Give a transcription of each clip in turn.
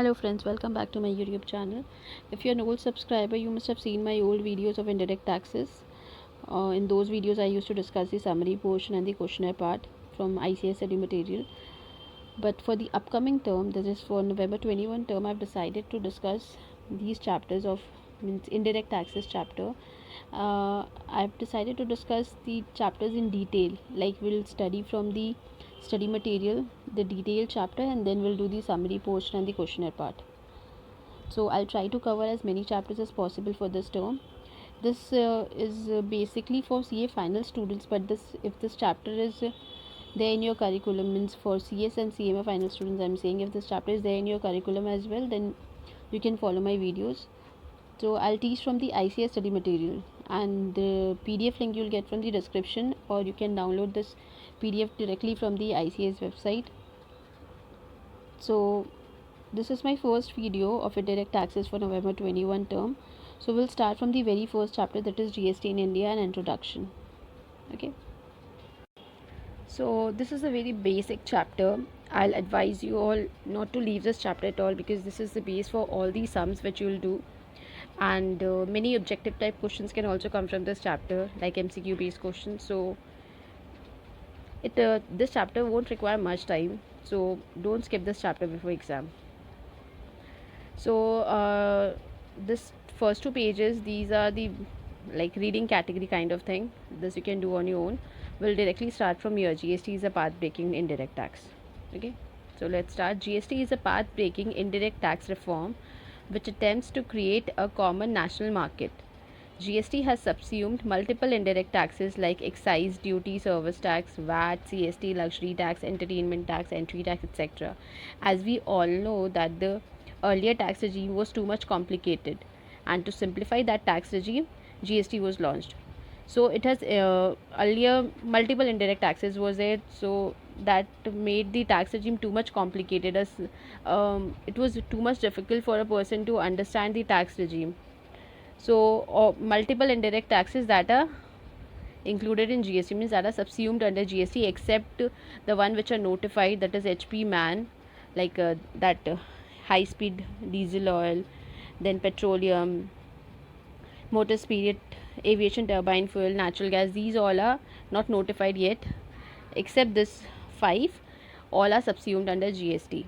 Hello friends, welcome back to my YouTube channel. If you're an old subscriber, you must have seen my old videos of indirect taxes. In those videos, I used to discuss the summary portion and the questionnaire part from ICS study material. But for the upcoming term, that is for November 21 term, I've decided to discuss these chapters of indirect taxes chapter. I've decided to discuss the chapters in detail. Like we'll study from the study material, the detailed chapter, and then we'll do the summary portion and the questionnaire part. So I'll try to cover as many chapters as possible for this term. This is basically for CA final students, but this if this chapter is there in your curriculum, means for CS and CMA final students, I'm saying if this chapter is there in your curriculum as well, then you can follow my videos. So I'll teach from the ICS study material, and the PDF link you'll get from the description, or you can download this PDF directly from the ICS website. So this is my first video of indirect taxes for November 21 term. So we'll start from the very first chapter, that is GST in India and introduction. Okay, so this is a very basic chapter. I'll advise you all not to leave this chapter at all, because this is the base for all the sums which you'll do, and many objective type questions can also come from this chapter, like MCQ based questions. So this chapter won't require much time, so don't skip this chapter before exam. So this first two pages, these are the like reading category kind of thing. This you can do on your own. We'll directly start from here. GST is a path breaking indirect tax. Okay, so let's start. GST is a path breaking indirect tax reform which attempts to create a common national market. GST has subsumed multiple indirect taxes like excise duty, service tax, VAT, CST, luxury tax, entertainment tax, entry tax, etc. As we all know that the earlier tax regime was too much complicated, and to simplify that tax regime, GST was launched. So it has earlier multiple indirect taxes was there, so that made the tax regime too much complicated, as it was too much difficult for a person to understand the tax regime. So multiple indirect taxes that are included in GST, means that are subsumed under GST, except the one which are notified, that is HP man, like that high speed diesel oil, then petroleum, motor spirit, aviation turbine fuel, natural gas. These all are not notified yet, except this 5, all are subsumed under GST.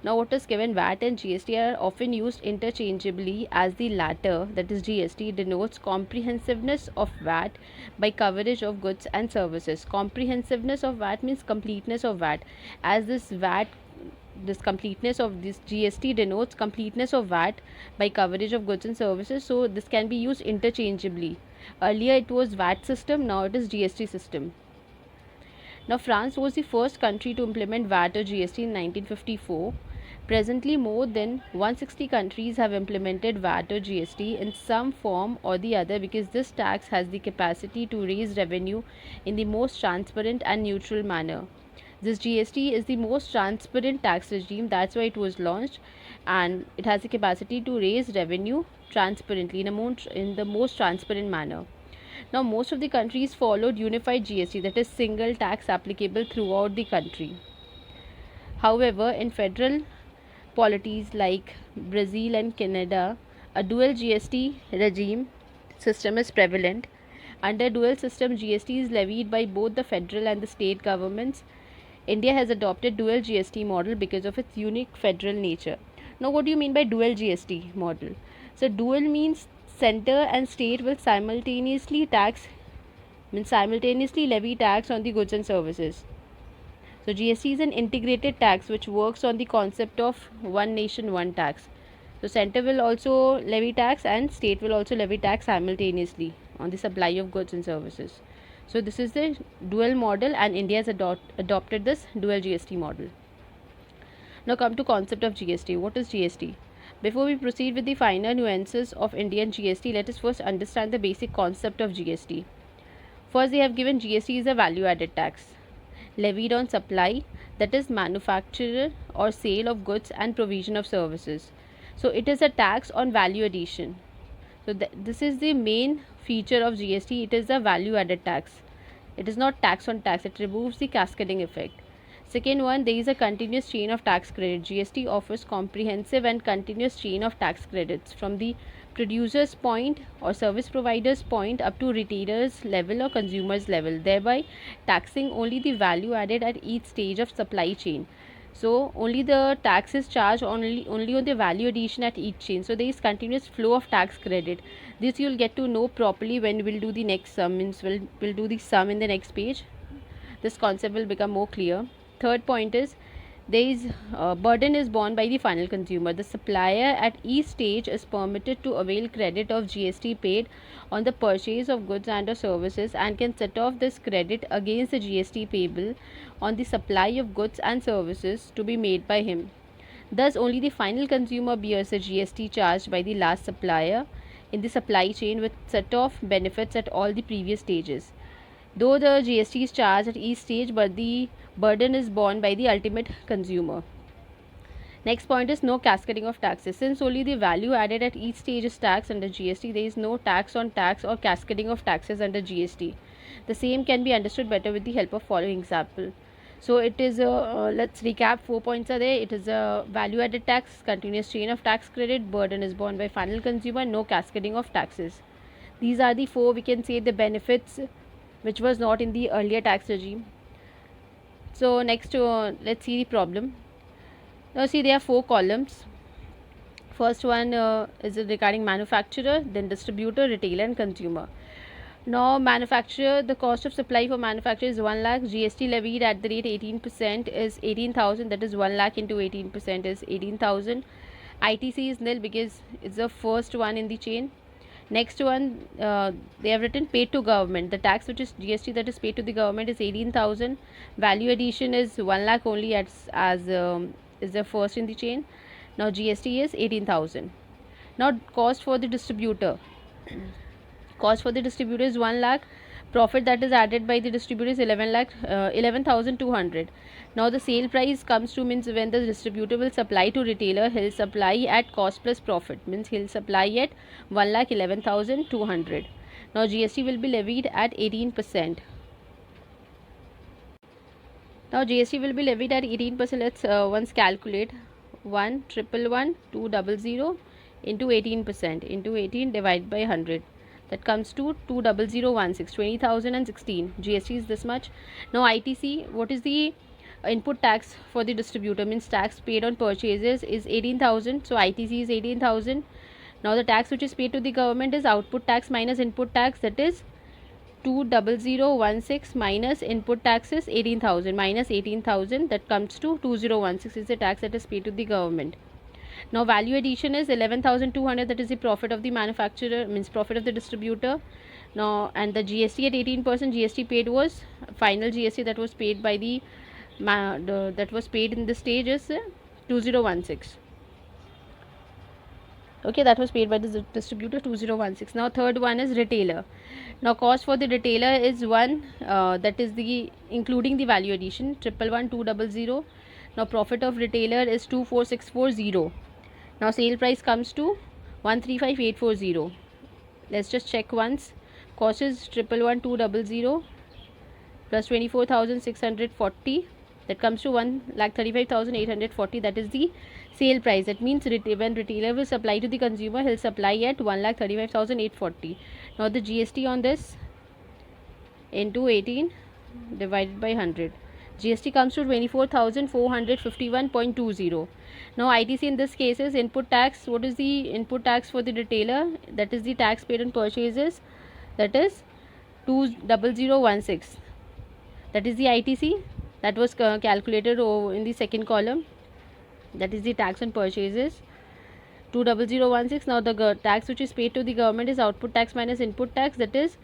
Now what is given? VAT and GST are often used interchangeably, as the latter, that is GST, denotes comprehensiveness of VAT by coverage of goods and services. Comprehensiveness of VAT means completeness of VAT, as this completeness of this GST denotes completeness of VAT by coverage of goods and services. So this can be used interchangeably. Earlier it was VAT system, now it is GST system. Now France was the first country to implement VAT or GST in 1954. Presently, more than 160 countries have implemented VAT or GST in some form or the other, because this tax has the capacity to raise revenue in the most transparent and neutral manner. This GST is the most transparent tax regime, that's why it was launched, and it has the capacity to raise revenue transparently in the most transparent manner. Now, most of the countries followed unified GST, that is single tax applicable throughout the country. However, in federal polities like Brazil and Canada, a dual GST regime system is prevalent. Under dual system, GST is levied by both the federal and the state governments. India has adopted dual GST model because of its unique federal nature. Now, what do you mean by dual GST model? So, dual means center and state will simultaneously levy tax on the goods and services. So GST is an integrated tax which works on the concept of one nation, one tax. So center will also levy tax and state will also levy tax simultaneously on the supply of goods and services. So this is the dual model, and India has adopted this dual GST model. Now come to concept of GST. What is GST? Before we proceed with the finer nuances of Indian GST, let us first understand the basic concept of GST. First, they have given GST is a value added tax levied on supply, that is manufacture or sale of goods and provision of services. So it is a tax on value addition. So this is the main feature of GST. It is a value added tax. It is not tax on tax. It removes the cascading effect. Second one, there is a continuous chain of tax credit. GST offers comprehensive and continuous chain of tax credits from the producer's point or service provider's point up to retailer's level or consumer's level, thereby taxing only the value added at each stage of supply chain. So only the tax is charged only on the value addition at each chain. So there is continuous flow of tax credit. This you'll get to know properly when we'll do the next sum. Means we'll do the sum in the next page. This concept will become more clear. Third point is there is burden is borne by the final consumer. The supplier at each stage is permitted to avail credit of GST paid on the purchase of goods and or services and can set off this credit against the GST payable on the supply of goods and services to be made by him. Thus, only the final consumer bears the GST charged by the last supplier in the supply chain with set off benefits at all the previous stages. Though the GST is charged at each stage, but the burden is borne by the ultimate consumer. Next point is no cascading of taxes. Since only the value added at each stage is taxed under GST, there is no tax on tax or cascading of taxes under GST. The same can be understood better with the help of following example. So it is let's recap. 4 points are there. It is a value added tax, continuous chain of tax credit, burden is borne by final consumer, no cascading of taxes. These are the 4, we can say, the benefits which was not in the earlier tax regime. So next let's see the problem. Now see, there are 4 columns. First one is regarding manufacturer, then distributor, retailer and consumer. Now manufacturer, the cost of supply for manufacturer is 1 lakh. GST levied at the rate 18% is 18,000. That is 1 lakh into 18% is 18,000. ITC is nil because it's the first one in the chain. Next one, they have written paid to government. The tax which is GST that is paid to the government is 18,000. Value addition is 1 lakh only as is the first in the chain. Now GST is 18,000. Now cost for the distributor. Cost for the distributor is 1 lakh. Profit that is added by the distributor is 11,200. Now the sale price comes to means when the distributor will supply to retailer, he'll supply at cost plus profit, means he'll supply at 1,11,200. Now GST will be levied at 18%. Now GST will be levied at 18%. Let's once calculate 1,111,200 into 18% into 18 divided by 100. That comes to 20016, 20,016. GST is this much. Now ITC, what is the input tax for the distributor? Means tax paid on purchases is 18,000. So ITC is 18,000. Now the tax which is paid to the government is output tax minus input tax, that is 20016 minus input tax is 18,000 minus 18,000, that comes to 2016 is the tax that is paid to the government. Now value addition is 11,200, that is the profit of the manufacturer, means profit of the distributor. Now and the GST at 18%, GST paid was final GST that was paid by the that was paid in this stage is 2016. Okay, that was paid by the distributor 2016. Now third one is retailer. Now cost for the retailer is 1, that is the including the value addition, 111,200. Now profit of retailer is 24,640. Now sale price comes to 135,840. Let's just check once. Cost is 111,200 plus 24,640. That comes to 1,35,840. That is the sale price. That means when retailer will supply to the consumer, he'll supply at 1,35,840. Now the GST on this into 18 divided by 100. GST comes to 24,451.20. Now ITC in this case is input tax. What is the input tax for the retailer? That is the tax paid on purchases, that is 20016. That is the ITC that was calculated in the second column. That is the tax on purchases 20016. Now the tax which is paid to the government is output tax minus input tax, that is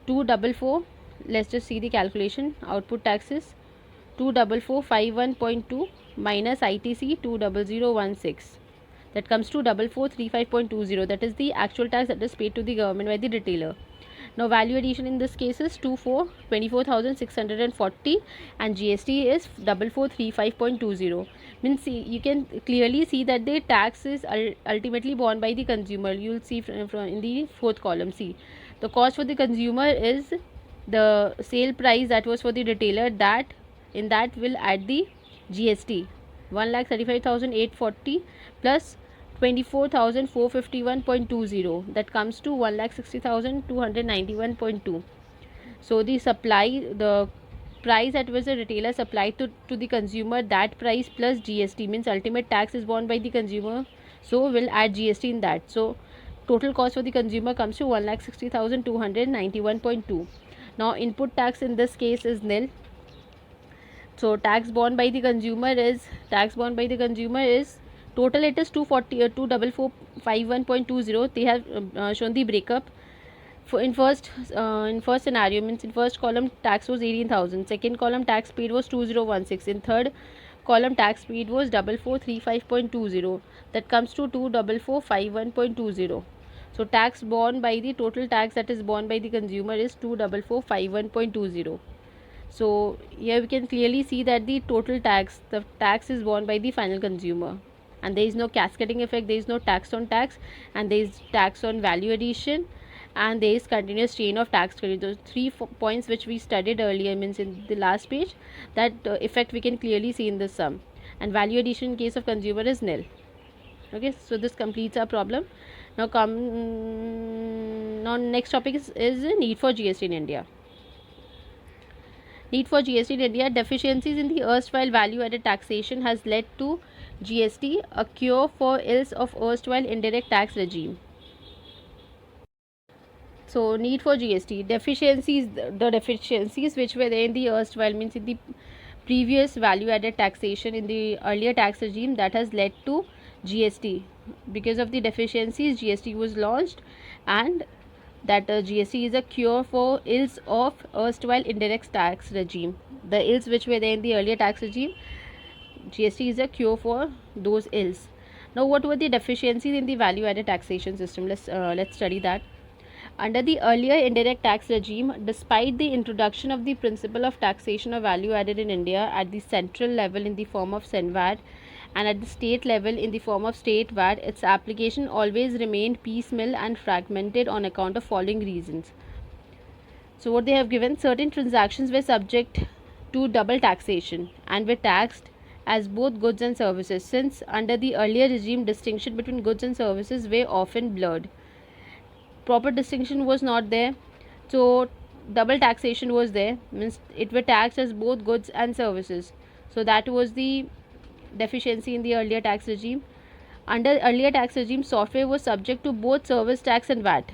244. Let's just see the calculation. Output tax is 24451.2 minus ITC 20016. That comes to 4435.20. That is the actual tax that is paid to the government by the retailer. Now value addition in this case is 24,640 and GST is 4435.20. Means you can clearly see that the tax is ultimately borne by the consumer. You will see in the fourth column. See, the cost for the consumer is the sale price that was for the retailer, that In that we'll add the GST, 1,35,840 plus 24,451.20, that comes to 1,60,291.2. So the price at which the retailer supplied to the consumer, that price plus GST, means ultimate tax is borne by the consumer, so we'll add GST in that. So total cost for the consumer comes to 1,60,291.2. Now input tax in this case is nil. So tax borne by the consumer is total, it is 24451.20. They have shown the breakup. In first scenario, means in first column tax was 18,000, second column tax paid was 2016, in third column tax paid was 4435.20, that comes to 24451.20. So tax borne by the total tax that is borne by the consumer is 24451.20. So here we can clearly see that the tax is borne by the final consumer, and there is no cascading effect, there is no tax on tax, and there is tax on value addition, and there is continuous chain of tax credit. Those three points which we studied earlier, means in the last page, that effect we can clearly see in this sum, and value addition in case of consumer is nil. Okay, so this completes our problem. Now next topic is need for GST in India. Need for GST in India. Deficiencies in the erstwhile value-added taxation has led to GST, a cure for ills of erstwhile indirect tax regime. So need for GST. The deficiencies which were there in the erstwhile, means in the previous value-added taxation in the earlier tax regime, that has led to GST. Because of the deficiencies, GST was launched, and that GST is a cure for ills of erstwhile indirect tax regime. The ills which were there in the earlier tax regime, GST is a cure for those ills. Now what were the deficiencies in the value added taxation system? Let's study that. Under the earlier indirect tax regime, despite the introduction of the principle of taxation of value added in India at the central level in the form of CENVAT and at the state level in the form of state VAT, its application always remained piecemeal and fragmented on account of following reasons. So what they have given, certain transactions were subject to double taxation and were taxed as both goods and services, since under the earlier regime distinction between goods and services were often blurred. Proper distinction was not there, so double taxation was there, means it were taxed as both goods and services. So that was the deficiency in the earlier tax regime. Under earlier tax regime, software was subject to both service tax and VAT.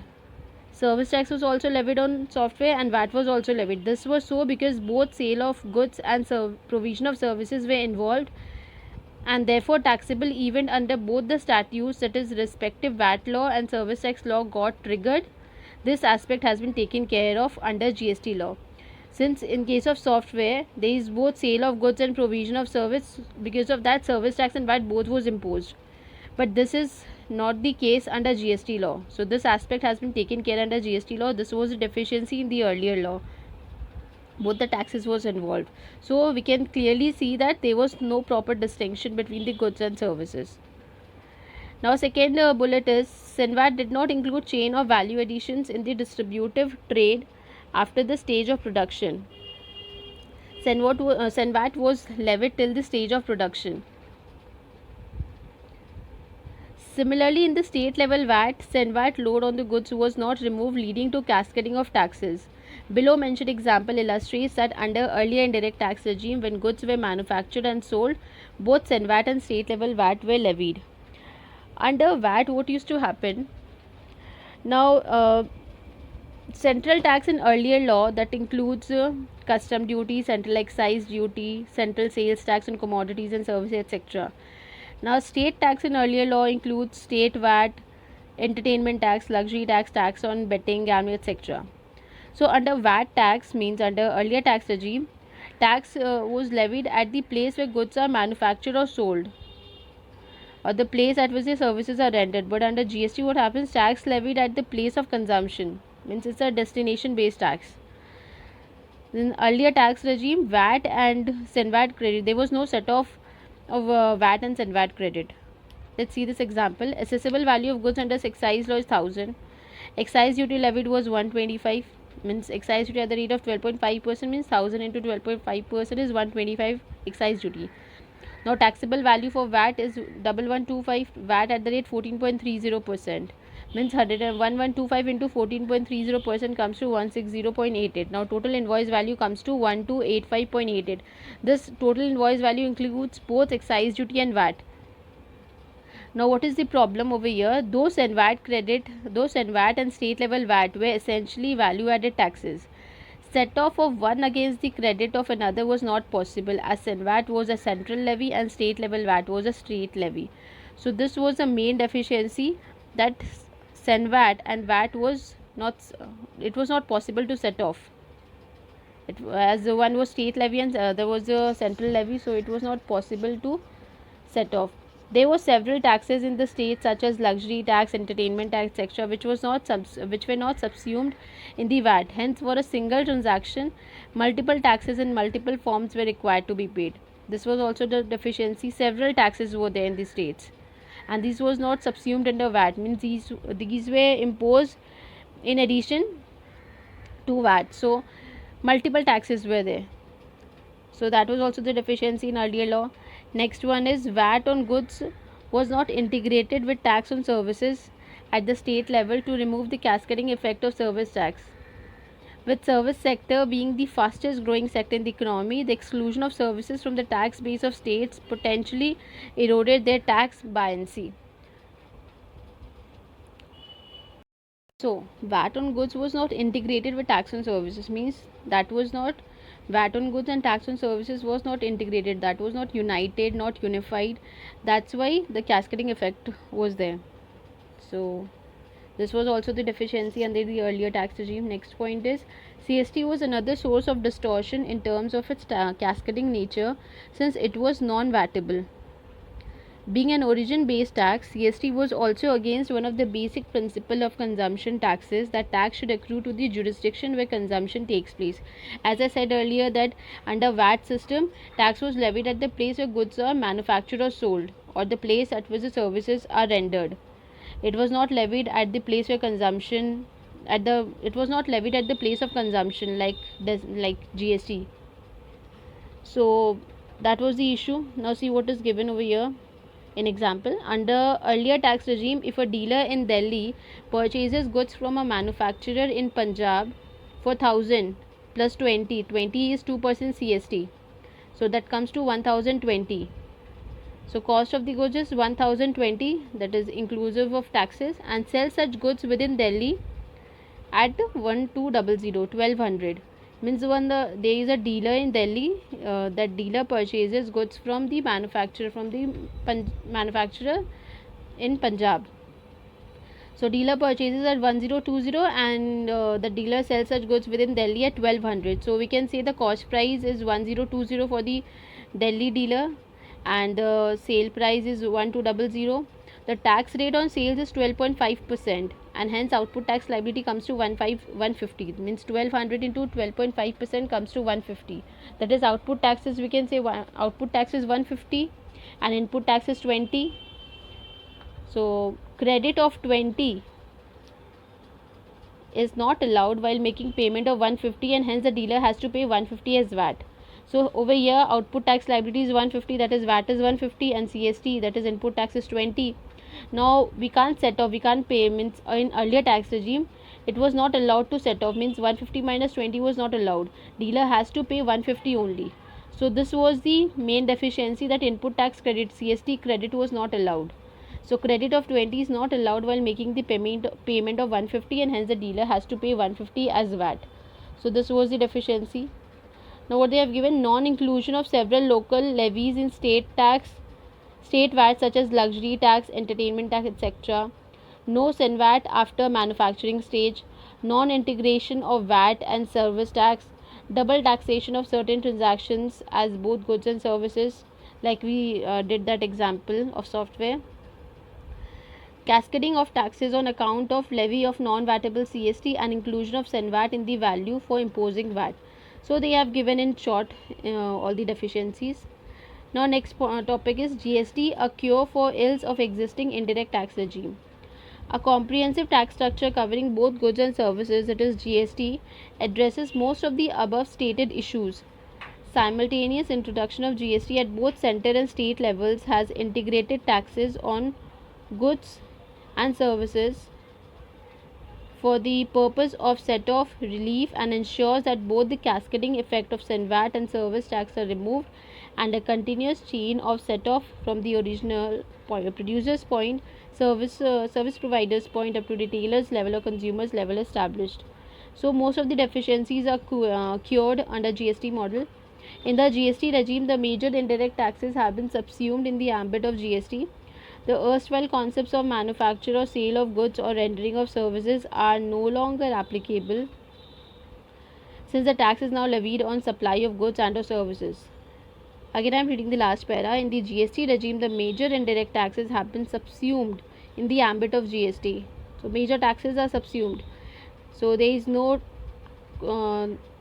Service tax was also levied on software and VAT was also levied. This was so because both sale of goods and provision of services were involved, and therefore taxable event under both the statutes, that is respective VAT law and service tax law, got triggered. This aspect has been taken care of under GST law. Since in case of software there is both sale of goods and provision of service, because of that service tax and VAT both was imposed, but this is not the case under GST law. So this aspect has been taken care under GST law. This was a deficiency in the earlier law, both the taxes was involved. So we can clearly see that there was no proper distinction between the goods and services. Now second bullet is, CENVAT did not include chain of value additions in the distributive trade after the stage of production. CENVAT was levied till the stage of production. Similarly, in the state level VAT, CENVAT load on the goods was not removed, leading to cascading of taxes. Below mentioned example illustrates that under earlier indirect tax regime, when goods were manufactured and sold, both CENVAT and state level VAT were levied. Under VAT, what used to happen? Now, central tax in earlier law, that includes custom duty, central excise duty, central sales tax on commodities and services, etc. Now state tax in earlier law includes state VAT, entertainment tax, luxury tax, tax on betting, gambling, etc. So under VAT tax, means under earlier tax regime, tax was levied at the place where goods are manufactured or sold, or the place at which the services are rendered. But under GST, what happens? Tax levied at the place of consumption, means it's a destination based tax. In earlier tax regime, VAT and CENVAT credit, there was no set off of VAT and CENVAT credit. Let's see this example. Assessable value of goods under excise law is 1000. Excise duty levied was 125. means excise duty at the rate of 12.5% means 1000 into 12.5% is 125 excise duty. Now taxable value for VAT is 1125, VAT at the rate 14.30%, means 1125 into 14.30% comes to 160.88. Now total invoice value comes to 1285.88. This total invoice value includes both excise duty and VAT. Now what is the problem over here? Those VAT and state level VAT were essentially value added taxes. Set off of one against the credit of another was not possible, as VAT was a central levy and state level VAT was a state levy. So this was the main deficiency, that VAT and VAT was not, it was not possible to set off. As one was state levy and there was a central levy, so it was not possible to set off. There were several taxes in the state, such as luxury tax, entertainment tax, etc., which were not subsumed in the VAT. Hence, for a single transaction, multiple taxes in multiple forms were required to be paid. This was also the deficiency. Several taxes were there in the states, and this was not subsumed under VAT. Means these were imposed in addition to VAT. So multiple taxes were there. So that was also the deficiency in earlier law. Next one is VAT on goods was not integrated with tax on services at the state level to remove the cascading effect of service tax. With service sector being the fastest growing sector in the economy, the exclusion of services from the tax base of states potentially eroded their tax buoyancy. So VAT on goods was not integrated with tax on services, means that was not, VAT on goods and tax on services was not integrated, that was not united, not unified. That's why the cascading effect was there. So this was also the deficiency under the earlier tax regime. Next point is CST was another source of distortion in terms of its cascading nature, since it was non-vatable. Being an origin-based tax, CST was also against one of the basic principle of consumption taxes, that tax should accrue to the jurisdiction where consumption takes place. As I said earlier, that under VAT system, tax was levied at the place where goods are manufactured or sold, or the place at which the services are rendered. It was not levied at the place where consumption it was not levied at the place of consumption like GST. So that was the issue. Now see what is given over here. In example, under earlier tax regime, if a dealer in Delhi purchases goods from a manufacturer in Punjab for 1000 plus 20 is 2% CST, so that comes to 1020. So cost of the goods is 1020, that is inclusive of taxes, and sell such goods within Delhi at 1200. Means when there is a dealer in Delhi, that dealer purchases goods from the manufacturer in Punjab. So dealer purchases at 1020 and the dealer sells such goods within Delhi at 1200. So we can say the cost price is 1020 for the Delhi dealer and the sale price is 1200. The tax rate on sales is 12.5%, and hence output tax liability comes to 150. It means 1200 into 12.5% comes to 150. That is output taxes, we can say output tax is 150 and input tax is 20. So credit of 20 is not allowed while making payment of 150, and hence the dealer has to pay 150 as VAT. So over here output tax liability is 150, that is VAT is 150, and CST, that is input tax, is 20. Now we can't set off, we can't pay. Means in earlier tax regime it was not allowed to set off, means 150 minus 20 was not allowed. Dealer has to pay 150 only. So this was the main deficiency, that input tax credit, CST credit, was not allowed. So credit of 20 is not allowed while making the payment of 150, and hence the dealer has to pay 150 as VAT. So this was the deficiency. Now what they have given, non-inclusion of several local levies in state VAT, such as luxury tax, entertainment tax, etc. No VAT after manufacturing stage, non-integration of VAT and service tax, double taxation of certain transactions as both goods and services, like we did that example of software. Cascading of taxes on account of levy of non-vatable CST and inclusion of VAT in the value for imposing VAT. So they have given in short all the deficiencies. Now next topic is GST, a cure for ills of existing indirect tax regime. A comprehensive tax structure covering both goods and services, that is GST, addresses most of the above stated issues. Simultaneous introduction of GST at both center and state levels has integrated taxes on goods and services for the purpose of set-off relief and ensures that both the cascading effect of VAT and service tax are removed and a continuous chain of set-off from the original producer's point, service provider's point up to retailer's level or consumer's level established. So most of the deficiencies are cured under GST model. In the GST regime, the major indirect taxes have been subsumed in the ambit of GST. The erstwhile concepts of manufacture or sale of goods or rendering of services are no longer applicable since the tax is now levied on supply of goods and or services. Again, I am reading the last para. In the GST regime, the major indirect taxes have been subsumed in the ambit of GST. So, major taxes are subsumed. So, there is no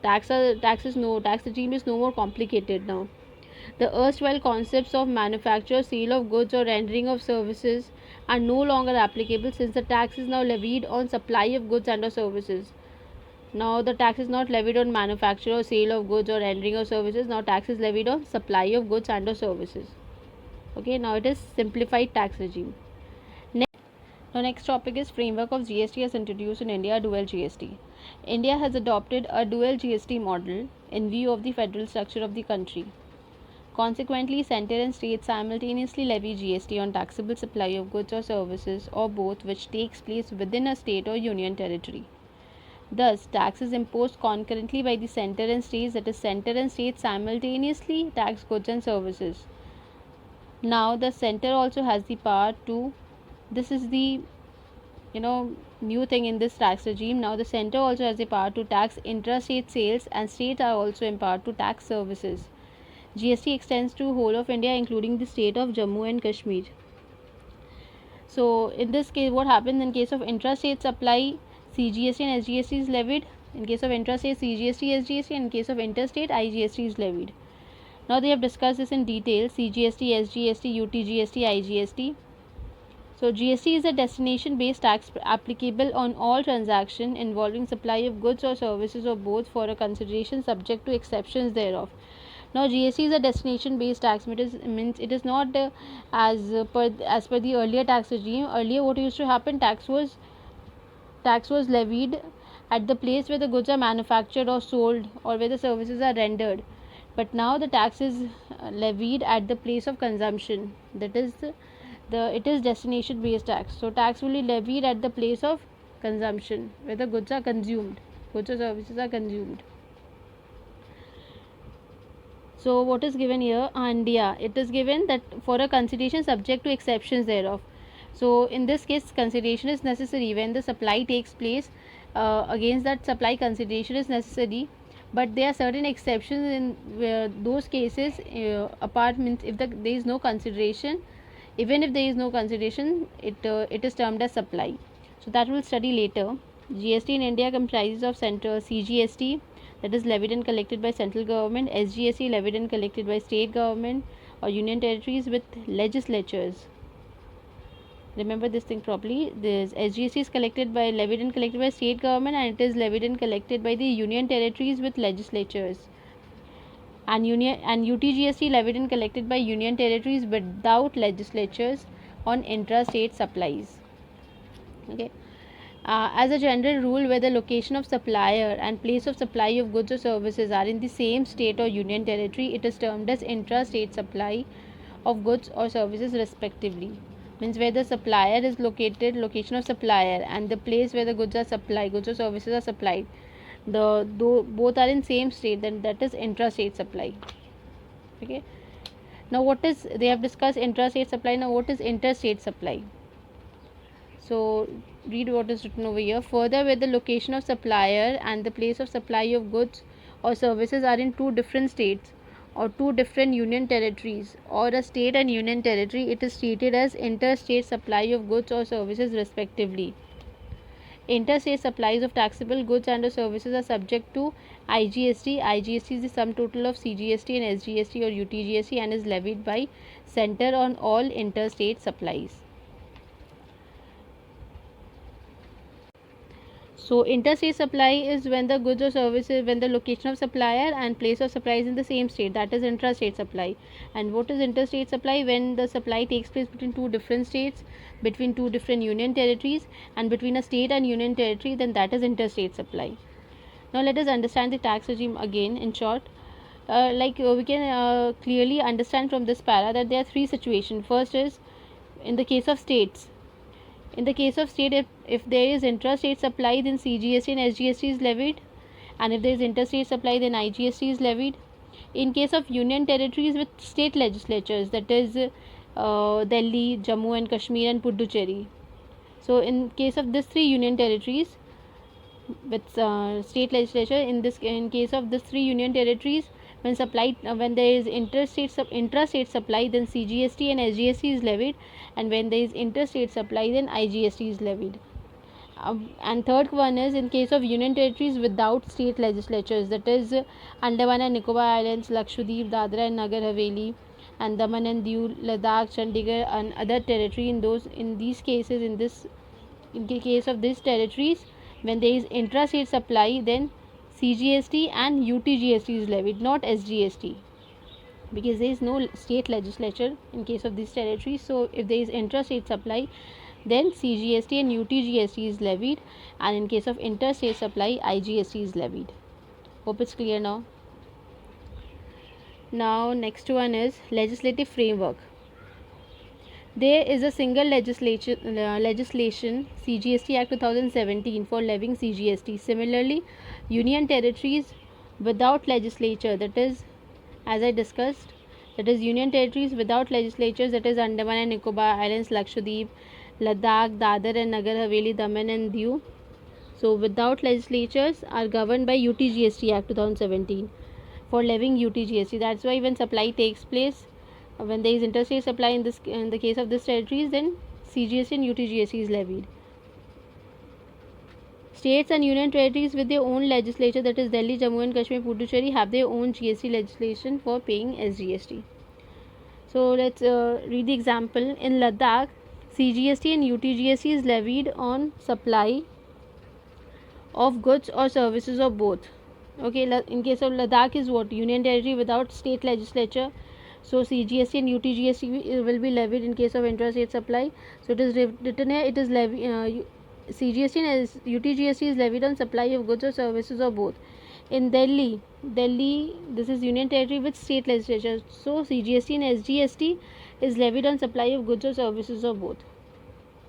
tax regime is no more complicated now. The erstwhile concepts of manufacture, sale of goods or rendering of services are no longer applicable since the tax is now levied on supply of goods and or services. Now the tax is not levied on manufacture or sale of goods or rendering of services. Now tax is levied on supply of goods and or services. Okay, now it is simplified tax regime. Next topic is framework of GST as introduced in India, dual GST. India has adopted a dual GST model in view of the federal structure of the country. Consequently, center and state simultaneously levy GST on taxable supply of goods or services or both which takes place within a state or union territory. Thus, tax is imposed concurrently by the center and states, that is, center and states simultaneously tax goods and services. Now, the center also has the power to, this is the new thing in this tax regime. Now, the center also has the power to tax intrastate sales and states are also empowered to tax services. GST extends to whole of India, including the state of Jammu and Kashmir. So, in this case, what happens in case of intrastate supply, CGST and SGST is levied. In case of intrastate, CGST, SGST, and in case of interstate, IGST is levied. Now they have discussed this in detail: CGST, SGST, UTGST, IGST. So GST is a destination-based tax applicable on all transactions involving supply of goods or services or both for a consideration subject to exceptions thereof. Now GST is a destination-based tax. Means it is not as per the earlier tax regime. Earlier, what used to happen? Tax was levied at the place where the goods are manufactured or sold or where the services are rendered. But now the tax is levied at the place of consumption. That is it is destination based tax. So tax will be levied at the place of consumption where the goods are consumed, goods or services are consumed. So what is given here? And yeah, it is given that for a consideration subject to exceptions thereof. So in this case, consideration is necessary when the supply takes place. Against that supply, consideration is necessary, but there are certain exceptions in those cases. Apart means if there is no consideration, even if there is no consideration, it is termed as supply. So that we'll study later. GST in India comprises of central CGST, that is levied and collected by central government, SGST levied and collected by state government or union territories with legislatures. Remember this thing properly. This SGST is collected by levied and collected by state government, and it is levied and collected by the union territories with legislatures. And UTGST levied and collected by union territories without legislatures on intrastate supplies. Okay. As a general rule, where the location of supplier and place of supply of goods or services are in the same state or union territory, it is termed as intrastate supply of goods or services respectively. Means where the supplier is located, location of supplier, and the place where the goods are supplied, goods or services are supplied, both are in same state, then that is intrastate supply. Okay. Now what is, they have discussed intrastate supply. Now what is interstate supply? So read what is written over here. Further, where the location of supplier and the place of supply of goods or services are in two different states or two different union territories or a state and union territory, it is treated as interstate supply of goods or services respectively. Interstate supplies of taxable goods and or services are subject to IGST. IGST is the sum total of CGST and SGST or UTGST and is levied by center on all interstate supplies. So interstate supply is when the goods or services, when the location of supplier and place of supply is in the same state, that is intrastate supply. And what is interstate supply? When the supply takes place between two different states, between two different union territories, and between a state and union territory, then that is interstate supply. Now let us understand the tax regime again in short. We can clearly understand from this para that there are three situations. First is in the case of states. In the case of state, if there is intrastate supply, then CGST and SGST is levied, and if there is interstate supply, then IGST is levied. In case of union territories with state legislatures, that is Delhi, Jammu and Kashmir, and Puducherry. So, in case of these three union territories with state legislature, in case of these three union territories, when there is intrastate supply, then CGST and SGST is levied, and when there is interstate supply, then IGST is levied. And third one is in case of union territories without state legislatures, that is Andaman and Nicobar Islands, Lakshadweep, Dadra and Nagar Haveli, and Daman and Diu, Ladakh, Chandigarh, and other territory. In these cases, in the case of these territories, when there is intrastate supply, then CGST and UTGST is levied, not SGST, because there is no state legislature in case of these territories. So if there is intrastate supply, then CGST and UTGST is levied, and in case of interstate supply, IGST is levied. Hope it's clear now. Now next one is legislative framework. There is a single legislation CGST Act 2017 for levying CGST. Similarly, union territories without legislature, that is, as I discussed, that is union territories without legislatures, that is Andaman and Nicobar Islands, Lakshadweep, Ladakh, Dadar and Nagar Haveli, Daman and Diu. So without legislatures are governed by UTGST Act 2017 for levying UTGST. That's why when supply takes place, when there is interstate supply in the case of these territories, then CGST and UTGST is levied. States and union territories with their own legislature, that is Delhi, Jammu and Kashmir, Puducherry, have their own GST legislation for paying SGST. So let's read the example. In Ladakh, CGST and UTGST is levied on supply of goods or services or both. Okay, in case of Ladakh is what? Union territory without state legislature. So CGST and UTGST will be levied in case of intrastate supply. So it is written here, it is CGST and UTGST is levied on supply of goods or services or both. In Delhi, this is union territory with state legislature. So CGST and SGST is levied on supply of goods or services or both.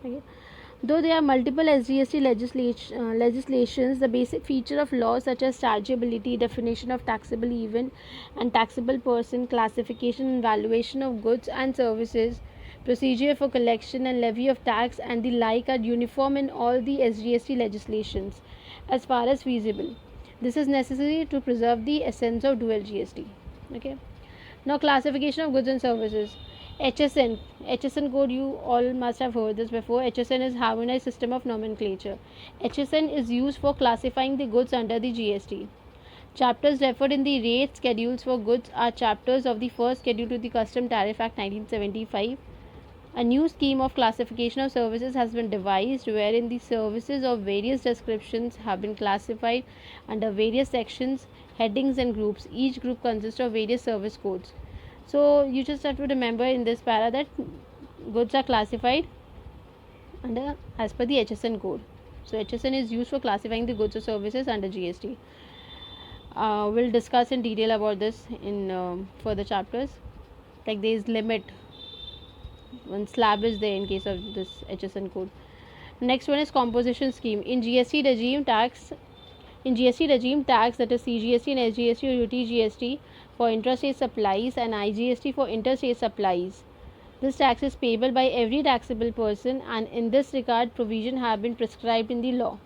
Okay. Though there are multiple SGST legislations, the basic feature of laws such as chargeability, definition of taxable event and taxable person, classification and valuation of goods and services, procedure for collection and levy of tax and the like are uniform in all the SGST legislations as far as feasible. This is necessary to preserve the essence of dual GST. Okay. Now classification of goods and services. HSN code, you all must have heard this before. HSN is harmonized system of nomenclature. HSN is used for classifying the goods under the GST. Chapters referred in the rate schedules for goods are chapters of the first schedule to the Custom Tariff Act 1975. A new scheme of classification of services has been devised wherein the services of various descriptions have been classified under various sections, headings and groups. Each group consists of various service codes. So you just have to remember in this para that goods are classified under as per the HSN code. So HSN is used for classifying the goods or services under GST. We'll discuss in detail about this in further chapters. Like there is limit, one slab is there in case of this HSN code. Next one is composition scheme. In GST regime tax, that is CGST and SGST or UTGST for intrastate supplies and IGST for interstate supplies. This tax is payable by every taxable person, and in this regard provision have been prescribed in the law.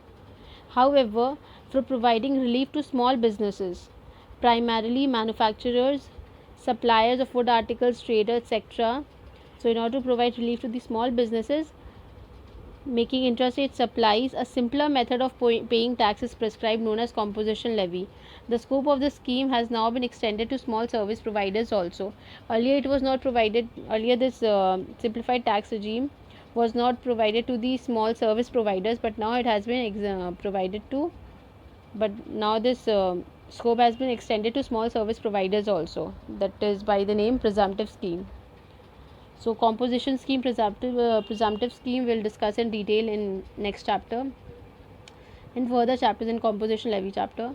However, for providing relief to small businesses, primarily manufacturers, suppliers of food articles, traders, etc. So in order to provide relief to the small businesses making intrastate supplies, a simpler method of paying tax is prescribed, known as composition levy. The scope of the scheme has now been extended to small service providers also. Earlier it was not provided. Earlier this simplified tax regime was not provided to the small service providers, but now it has been provided to, but now this scope has been extended to small service providers also, that is by the name presumptive scheme. So composition scheme, presumptive scheme we'll discuss in detail in next chapter, in further chapters in composition levy chapter.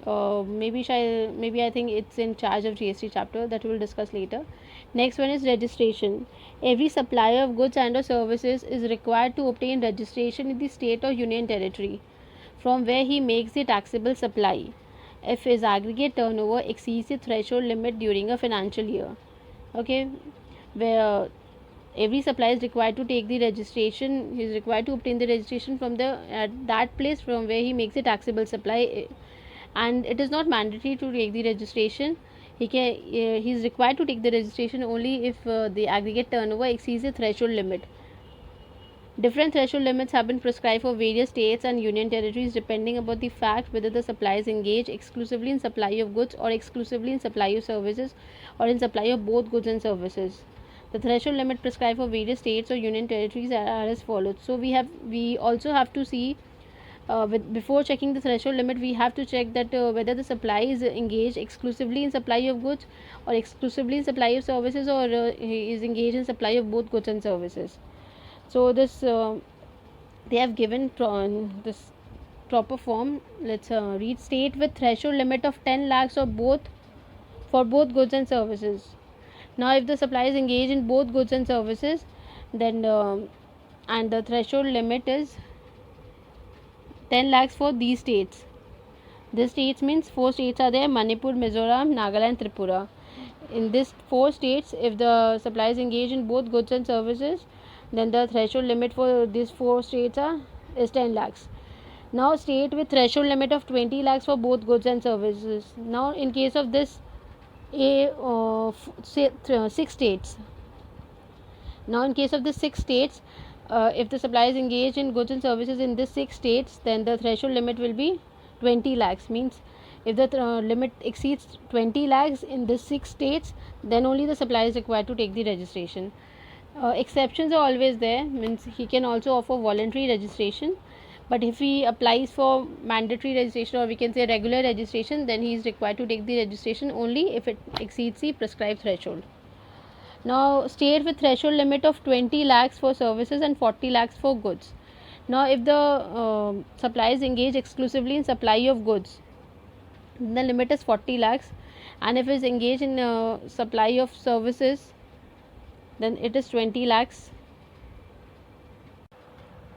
Maybe I think it's in charge of GST chapter, that we will discuss later. Next one is registration. Every supplier of goods and or services is required to obtain registration in the state or union territory from where he makes the taxable supply, if his aggregate turnover exceeds the threshold limit during a financial year. Okay, where every supplier is required to take the registration, he is required to obtain the registration from the that place from where he makes the taxable supply, and it is not mandatory to take the registration. He is required to take the registration only if the aggregate turnover exceeds the threshold limit. Different threshold limits have been prescribed for various states and union territories depending upon the fact whether the suppliers engage exclusively in supply of goods or exclusively in supply of services, or in supply of both goods and services. The threshold limit prescribed for various states or union territories are as follows. So we also have to see, before checking the threshold limit, we have to check that whether the supply is engaged exclusively in supply of goods or exclusively in supply of services, or he is engaged in supply of both goods and services. So this they have given this proper form. Let's read. State with threshold limit of 10 lakhs or both for both goods and services. Now if the supplier is engaged in both goods and services, then and the threshold limit is 10 lakhs for these states. These states means 4 states are there: Manipur, Mizoram, Nagaland, Tripura. In these 4 states, if the supplier is engaged in both goods and services, then the threshold limit for these 4 states is 10 lakhs. Now state with threshold limit of 20 lakhs for both goods and services. Now in case of this 6 states, now in case of the 6 states, if the supplier is engaged in goods and services in these 6 states, then the threshold limit will be 20 lakhs. Means if the limit exceeds 20 lakhs in the 6 states, then only the supplier is required to take the registration. Exceptions are always there, means he can also offer voluntary registration, but if he applies for mandatory registration, or we can say regular registration, then he is required to take the registration only if it exceeds the prescribed threshold. Now state with threshold limit of 20 lakhs for services and 40 lakhs for goods. Now if the suppliers engage exclusively in supply of goods, the limit is 40 lakhs, and if is engaged in supply of services, then it is 20 lakhs.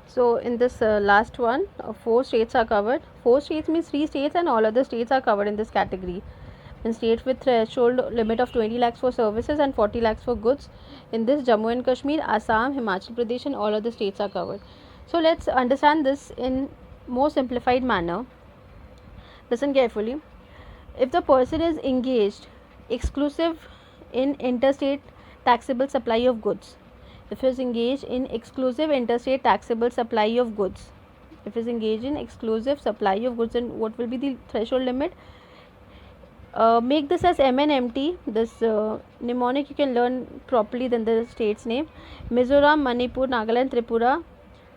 So in this last one, 4 states are covered. 4 states means 3 states, and all other states are covered in this category. In states with threshold limit of 20 lakhs for services and 40 lakhs for goods, in this Jammu and Kashmir, Assam, Himachal Pradesh and all other states are covered. So let's understand this in more simplified manner. Listen carefully. If the person is engaged exclusive in interstate taxable supply of goods, if he is engaged in exclusive interstate taxable supply of goods, if he is engaged in exclusive supply of goods, then what will be the threshold limit? Make this as MNMT. This mnemonic you can learn properly than the state's name. Mizoram, Manipur, Nagaland, Tripura,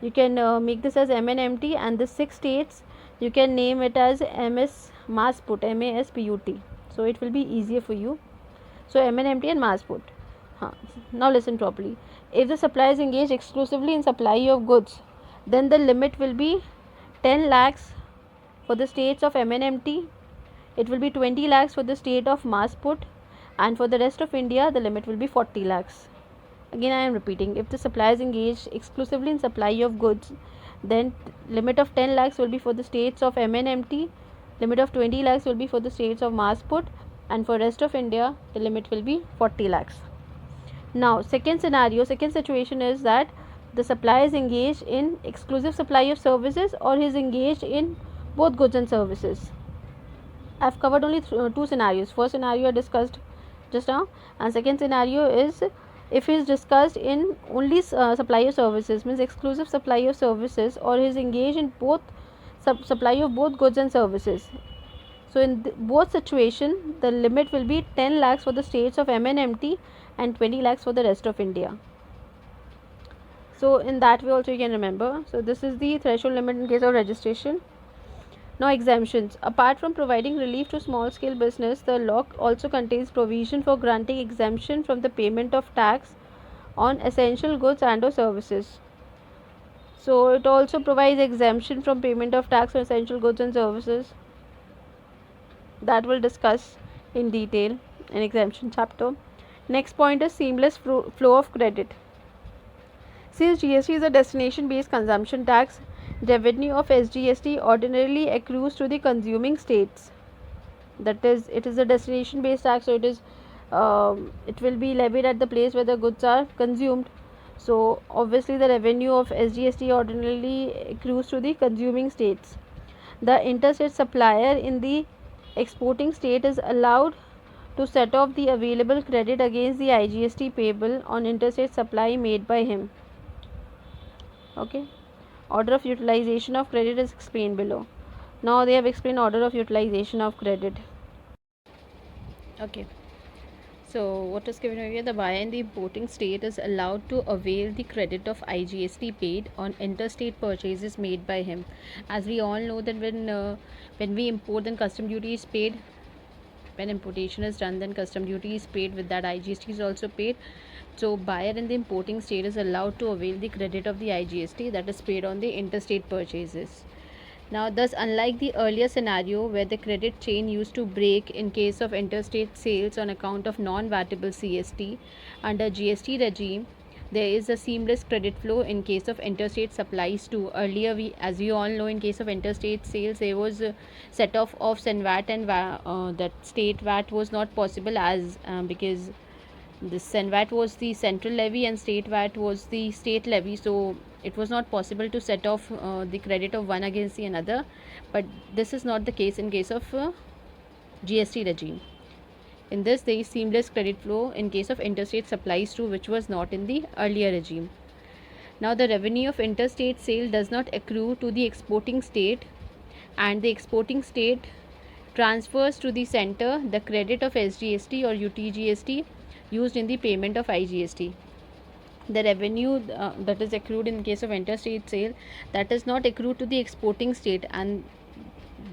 you can make this as MNMT, and the 6 states you can name it as MASPUT, MASPUT. So it will be easier for you. So MNMT and MASPUT. Now listen properly. If the supplier is engaged exclusively in supply of goods, then the limit will be 10 lakhs for the states of MNMT. It will be 20 lakhs for the state of MASPUT, and for the rest of India the limit will be 40 lakhs. Again I am repeating, if the supplier is engaged exclusively in supply of goods, then limit of 10 lakhs will be for the states of MNMT, limit of 20 lakhs will be for the states of MASPUT, and for rest of India the limit will be 40 lakhs. Now second situation is that the supplier is engaged in exclusive supply of services, or he is engaged in both goods and services. I have covered only 2 scenarios. First scenario I discussed just now, and second scenario is if he is discussed in only supply of services, means exclusive supply of services, or he is engaged in both supply of both goods and services. So in both situation the limit will be 10 lakhs for the states of MNMT and 20 lakhs for the rest of India. So in that way also you can remember. So this is the threshold limit in case of registration. Now exemptions. Apart from providing relief to small scale business, the law also contains provision for granting exemption from the payment of tax on essential goods and or services. So it also provides exemption from payment of tax on essential goods and services. That we'll discuss in detail in exemption chapter. Next point is seamless flow of credit. Since GST is a destination based consumption tax, revenue of SGST ordinarily accrues to the consuming states. That is, it is a destination based tax, so it will be levied at the place where the goods are consumed. So obviously the revenue of SGST ordinarily accrues to the consuming states. The interstate supplier in the exporting state is allowed to set off the available credit against the IGST payable on interstate supply made by him. Okay. Order of utilization of credit is explained below. Now they have explained order of utilization of credit. Okay. So what is given here? The buyer in the importing state is allowed to avail the credit of IGST paid on interstate purchases made by him. As we all know that when we import, then custom duty is paid. When importation is done, then custom duty is paid. With that, IGST is also paid. So buyer in the importing state is allowed to avail the credit of the IGST that is paid on the interstate purchases. Now, thus, unlike the earlier scenario where the credit chain used to break in case of interstate sales on account of non-vatable CST, under GST regime, there is a seamless credit flow in case of interstate supplies too. Earlier, as we all know, in case of interstate sales, there was a set off of SENVAT, and that state VAT was not possible as because the SENVAT was the central levy and state VAT was the state levy. So it was not possible to set off the credit of one against the another, but this is not the case in case of GST regime. In this, there is seamless credit flow in case of interstate supplies too, which was not in the earlier regime. Now, the revenue of interstate sale does not accrue to the exporting state, and the exporting state transfers to the center the credit of SGST or UTGST used in the payment of IGST. The revenue that is accrued in case of interstate sale, that is not accrued to the exporting state, and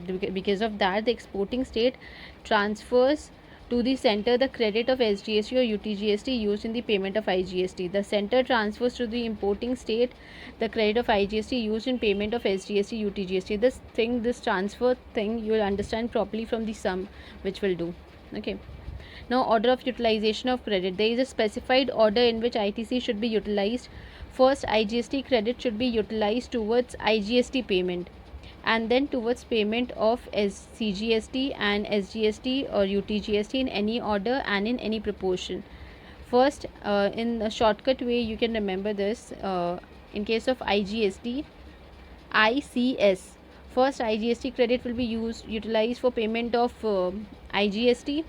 because of that the exporting state transfers to the center the credit of SGST or UTGST used in the payment of IGST. The center transfers to the importing state the credit of IGST used in payment of SGST, UTGST. This transfer thing you will understand properly from the sum which will do. Okay. Now, order of utilization of credit. There is a specified order in which ITC should be utilized. First, IGST credit should be utilized towards IGST payment, and then towards payment of CGST and SGST or UTGST in any order and in any proportion. First, in a shortcut way, you can remember this. In case of IGST, ICS. First, IGST credit will be utilized for payment of IGST.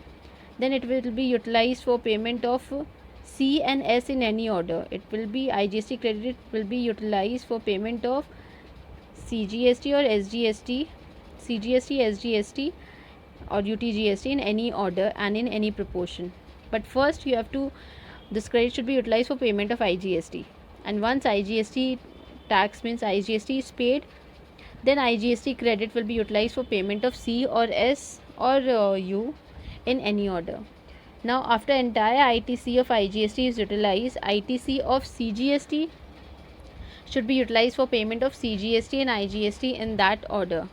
Then it will be utilized for payment of C and S in any order. It will be IGST credit will be utilized for payment of CGST or SGST, CGST, SGST or UTGST in any order and in any proportion. But first you have to, this credit should be utilized for payment of IGST, and once IGST tax means IGST is paid, then IGST credit will be utilized for payment of C or S or U in any order. Now, after entire ITC of IGST is utilized, ITC of CGST should be utilized for payment of CGST and IGST in that order.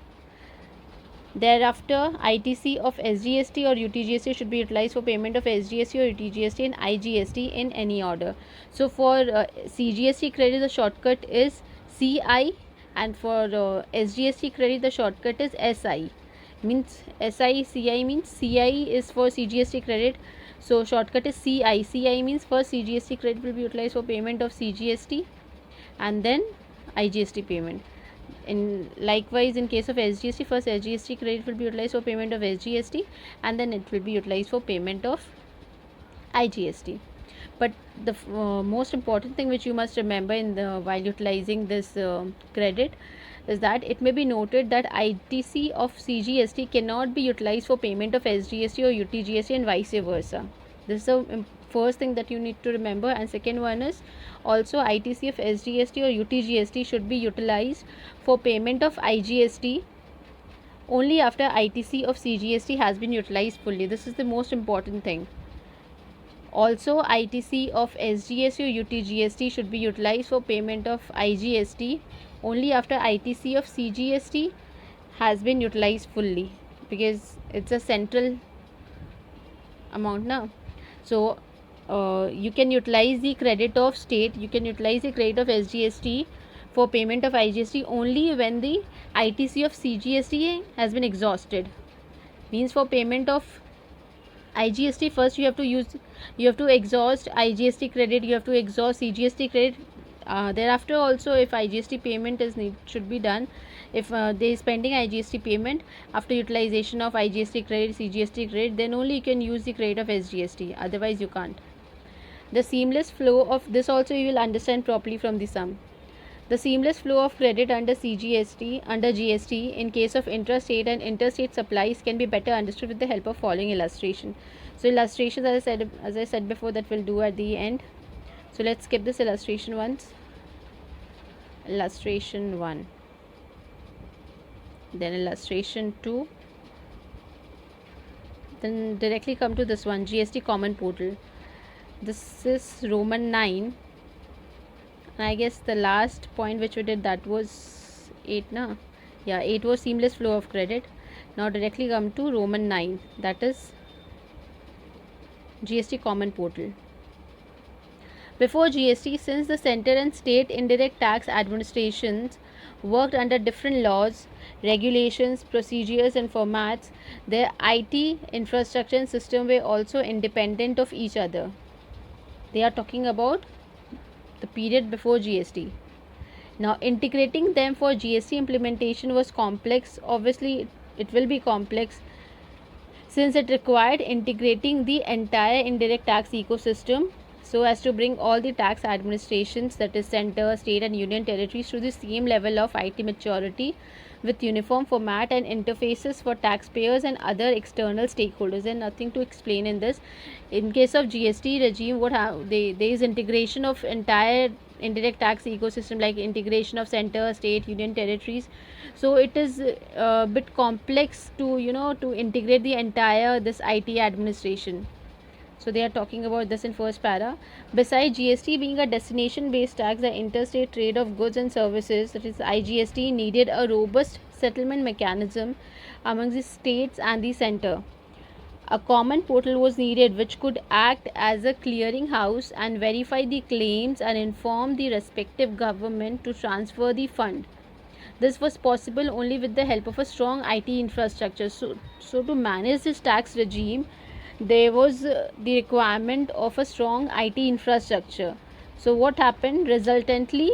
Thereafter, ITC of SGST or UTGST should be utilized for payment of SGST or UTGST and IGST in any order. So, for CGST credit, the shortcut is CI, and for SGST credit, the shortcut is SI. Means CI means CI is for CGST credit, so shortcut is CI. CI means first CGST credit will be utilized for payment of CGST and then IGST payment. Likewise, in case of SGST, first SGST credit will be utilized for payment of SGST and then it will be utilized for payment of IGST. But the most important thing which you must remember while utilizing this credit is that it may be noted that ITC of CGST cannot be utilized for payment of SGST or UTGST and vice versa. This is the first thing that you need to remember. And second one is also ITC of SGST or UTGST should be utilized for payment of IGST only after ITC of CGST has been utilized fully. This is the most important thing. Also, ITC of SGST or UTGST should be utilized for payment of IGST only after ITC of CGST has been utilized fully, because it's a central amount now. So you can utilize the credit of state, you can utilize the credit of SGST for payment of IGST only when the ITC of CGST has been exhausted. Means for payment of IGST, first you have to exhaust IGST credit, you have to exhaust CGST credit. Thereafter also, if IGST payment should be done, if there is pending IGST payment after utilization of IGST credit, CGST credit, then only you can use the credit of SGST, otherwise you can't. The seamless flow of this also you will understand properly from the sum. The seamless flow of credit under GST in case of intrastate and interstate supplies can be better understood with the help of following illustration. So illustrations, as I said before, that we'll do at the end. So let's skip this illustration once. Illustration 1, then illustration 2, then directly come to this one, GST common portal. This is Roman 9. I guess the last point which we did, that was 8 na? Yeah, 8 was seamless flow of credit. Now directly come to Roman 9, that is GST common portal. Before GST, since the center and state indirect tax administrations worked under different laws, regulations, procedures and formats, their IT infrastructure and system were also independent of each other. They are talking about the period before GST. Now integrating them for GST implementation was complex. Obviously it will be complex since it required integrating the entire indirect tax ecosystem so as to bring all the tax administrations, that is center, state and union territories, to the same level of IT maturity with uniform format and interfaces for taxpayers and other external stakeholders. And nothing to explain in this. In case of GST regime, there is integration of entire indirect tax ecosystem, like integration of center, state, union territories. So it is a bit complex to integrate the entire this IT administration. So they are talking about this in first para. Besides GST being a destination based tax, the interstate trade of goods and services, that is IGST, needed a robust settlement mechanism among the states and the center. A common portal was needed which could act as a clearinghouse and verify the claims and inform the respective government to transfer the fund. This was possible only with the help of a strong IT infrastructure. So to manage this tax regime, there was the requirement of a strong IT infrastructure. So what happened? Resultantly,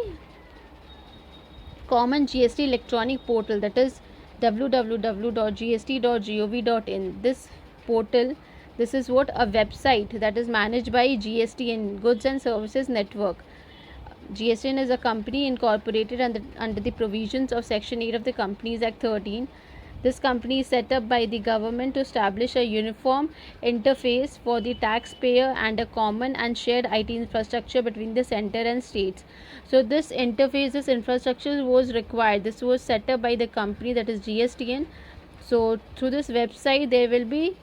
common GST electronic portal, that is www.gst.gov.in. This portal, this is what a website that is managed by GSTN, Goods and Services Network. GSTN is a company incorporated under the provisions of Section 8 of the Companies Act 13. This company is set up by the government to establish a uniform interface for the taxpayer and a common and shared IT infrastructure between the center and states. So this interface, this infrastructure was required. This was set up by the company, that is GSTN. So through this website there will be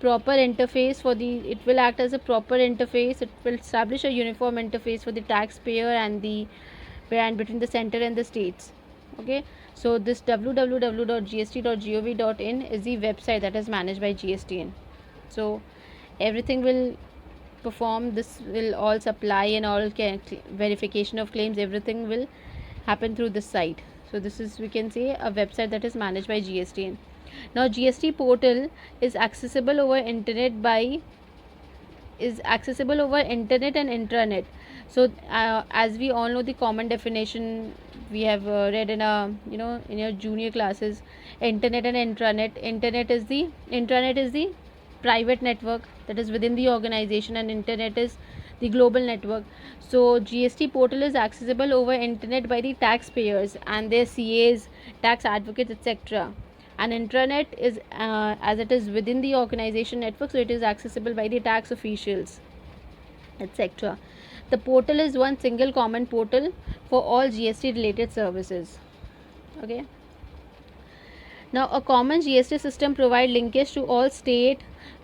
proper interface it will act as a proper interface. It will establish a uniform interface for the taxpayer and between the center and the states. Okay, so this www.gst.gov.in is the website that is managed by GSTN. So everything will perform, this will all supply and all verification of claims, everything will happen through this site. So this is, we can say, a website that is managed by GSTN. Now GST portal is accessible over internet and intranet. So as we all know, the common definition we have read in in your junior classes, internet and intranet. Intranet is the private network that is within the organization, and internet is the global network. So GST portal is accessible over internet by the taxpayers and their CAs, tax advocates, etc. And intranet is as it is within the organization network, so it is accessible by the tax officials, etc. The portal is one single common portal for all GST related services. Okay. Now, a common GST system provides linkage to all state,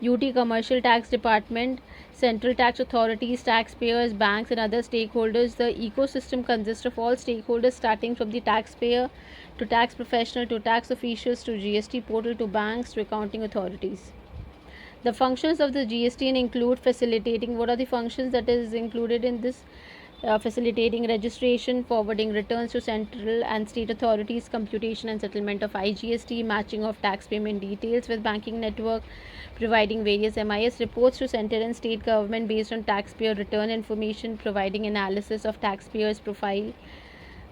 UT commercial tax department, central tax authorities, taxpayers, banks, and other stakeholders. The ecosystem consists of all stakeholders, starting from the taxpayer to tax professional to tax officials to GST portal to banks to accounting authorities. The functions of the GST include facilitating. What are the functions that is included in this? Facilitating registration, forwarding returns to central and state authorities, computation and settlement of IGST, matching of tax payment details with banking network, providing various MIS reports to central and state government based on taxpayer return information, providing analysis of taxpayers' profile.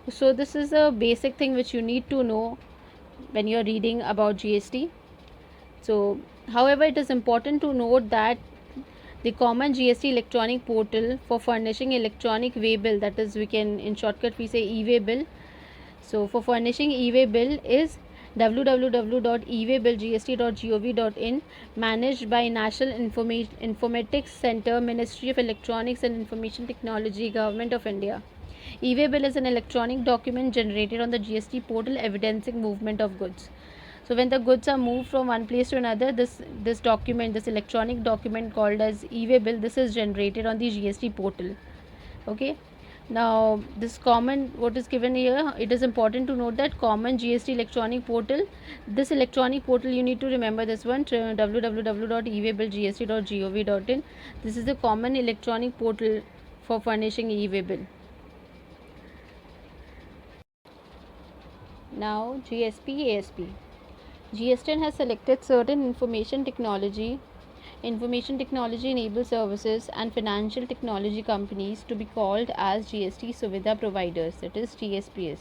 So this is a basic thing which you need to know when you are reading about GST. So, however, it is important to note that the common GST electronic portal for furnishing electronic way bill, that is, we can in shortcut we say e-way bill. So for furnishing e-way bill is www.ewaybillgst.gov.in, managed by National Informatics Center, Ministry of Electronics and Information Technology, Government of India. E-way bill is an electronic document generated on the GST portal evidencing movement of goods. So when the goods are moved from one place to another, this document, this electronic document called as e-way bill, this is generated on the GST portal. Okay. Now this common, what is given here, it is important to note that common GST electronic portal, this electronic portal, you need to remember this one, www.ewaybillgst.gov.in. This is the common electronic portal for furnishing e-way bill. Now GSP ASP. GSTN has selected certain information technology enabled services and financial technology companies to be called as GST Suvidha providers, that is GSPs.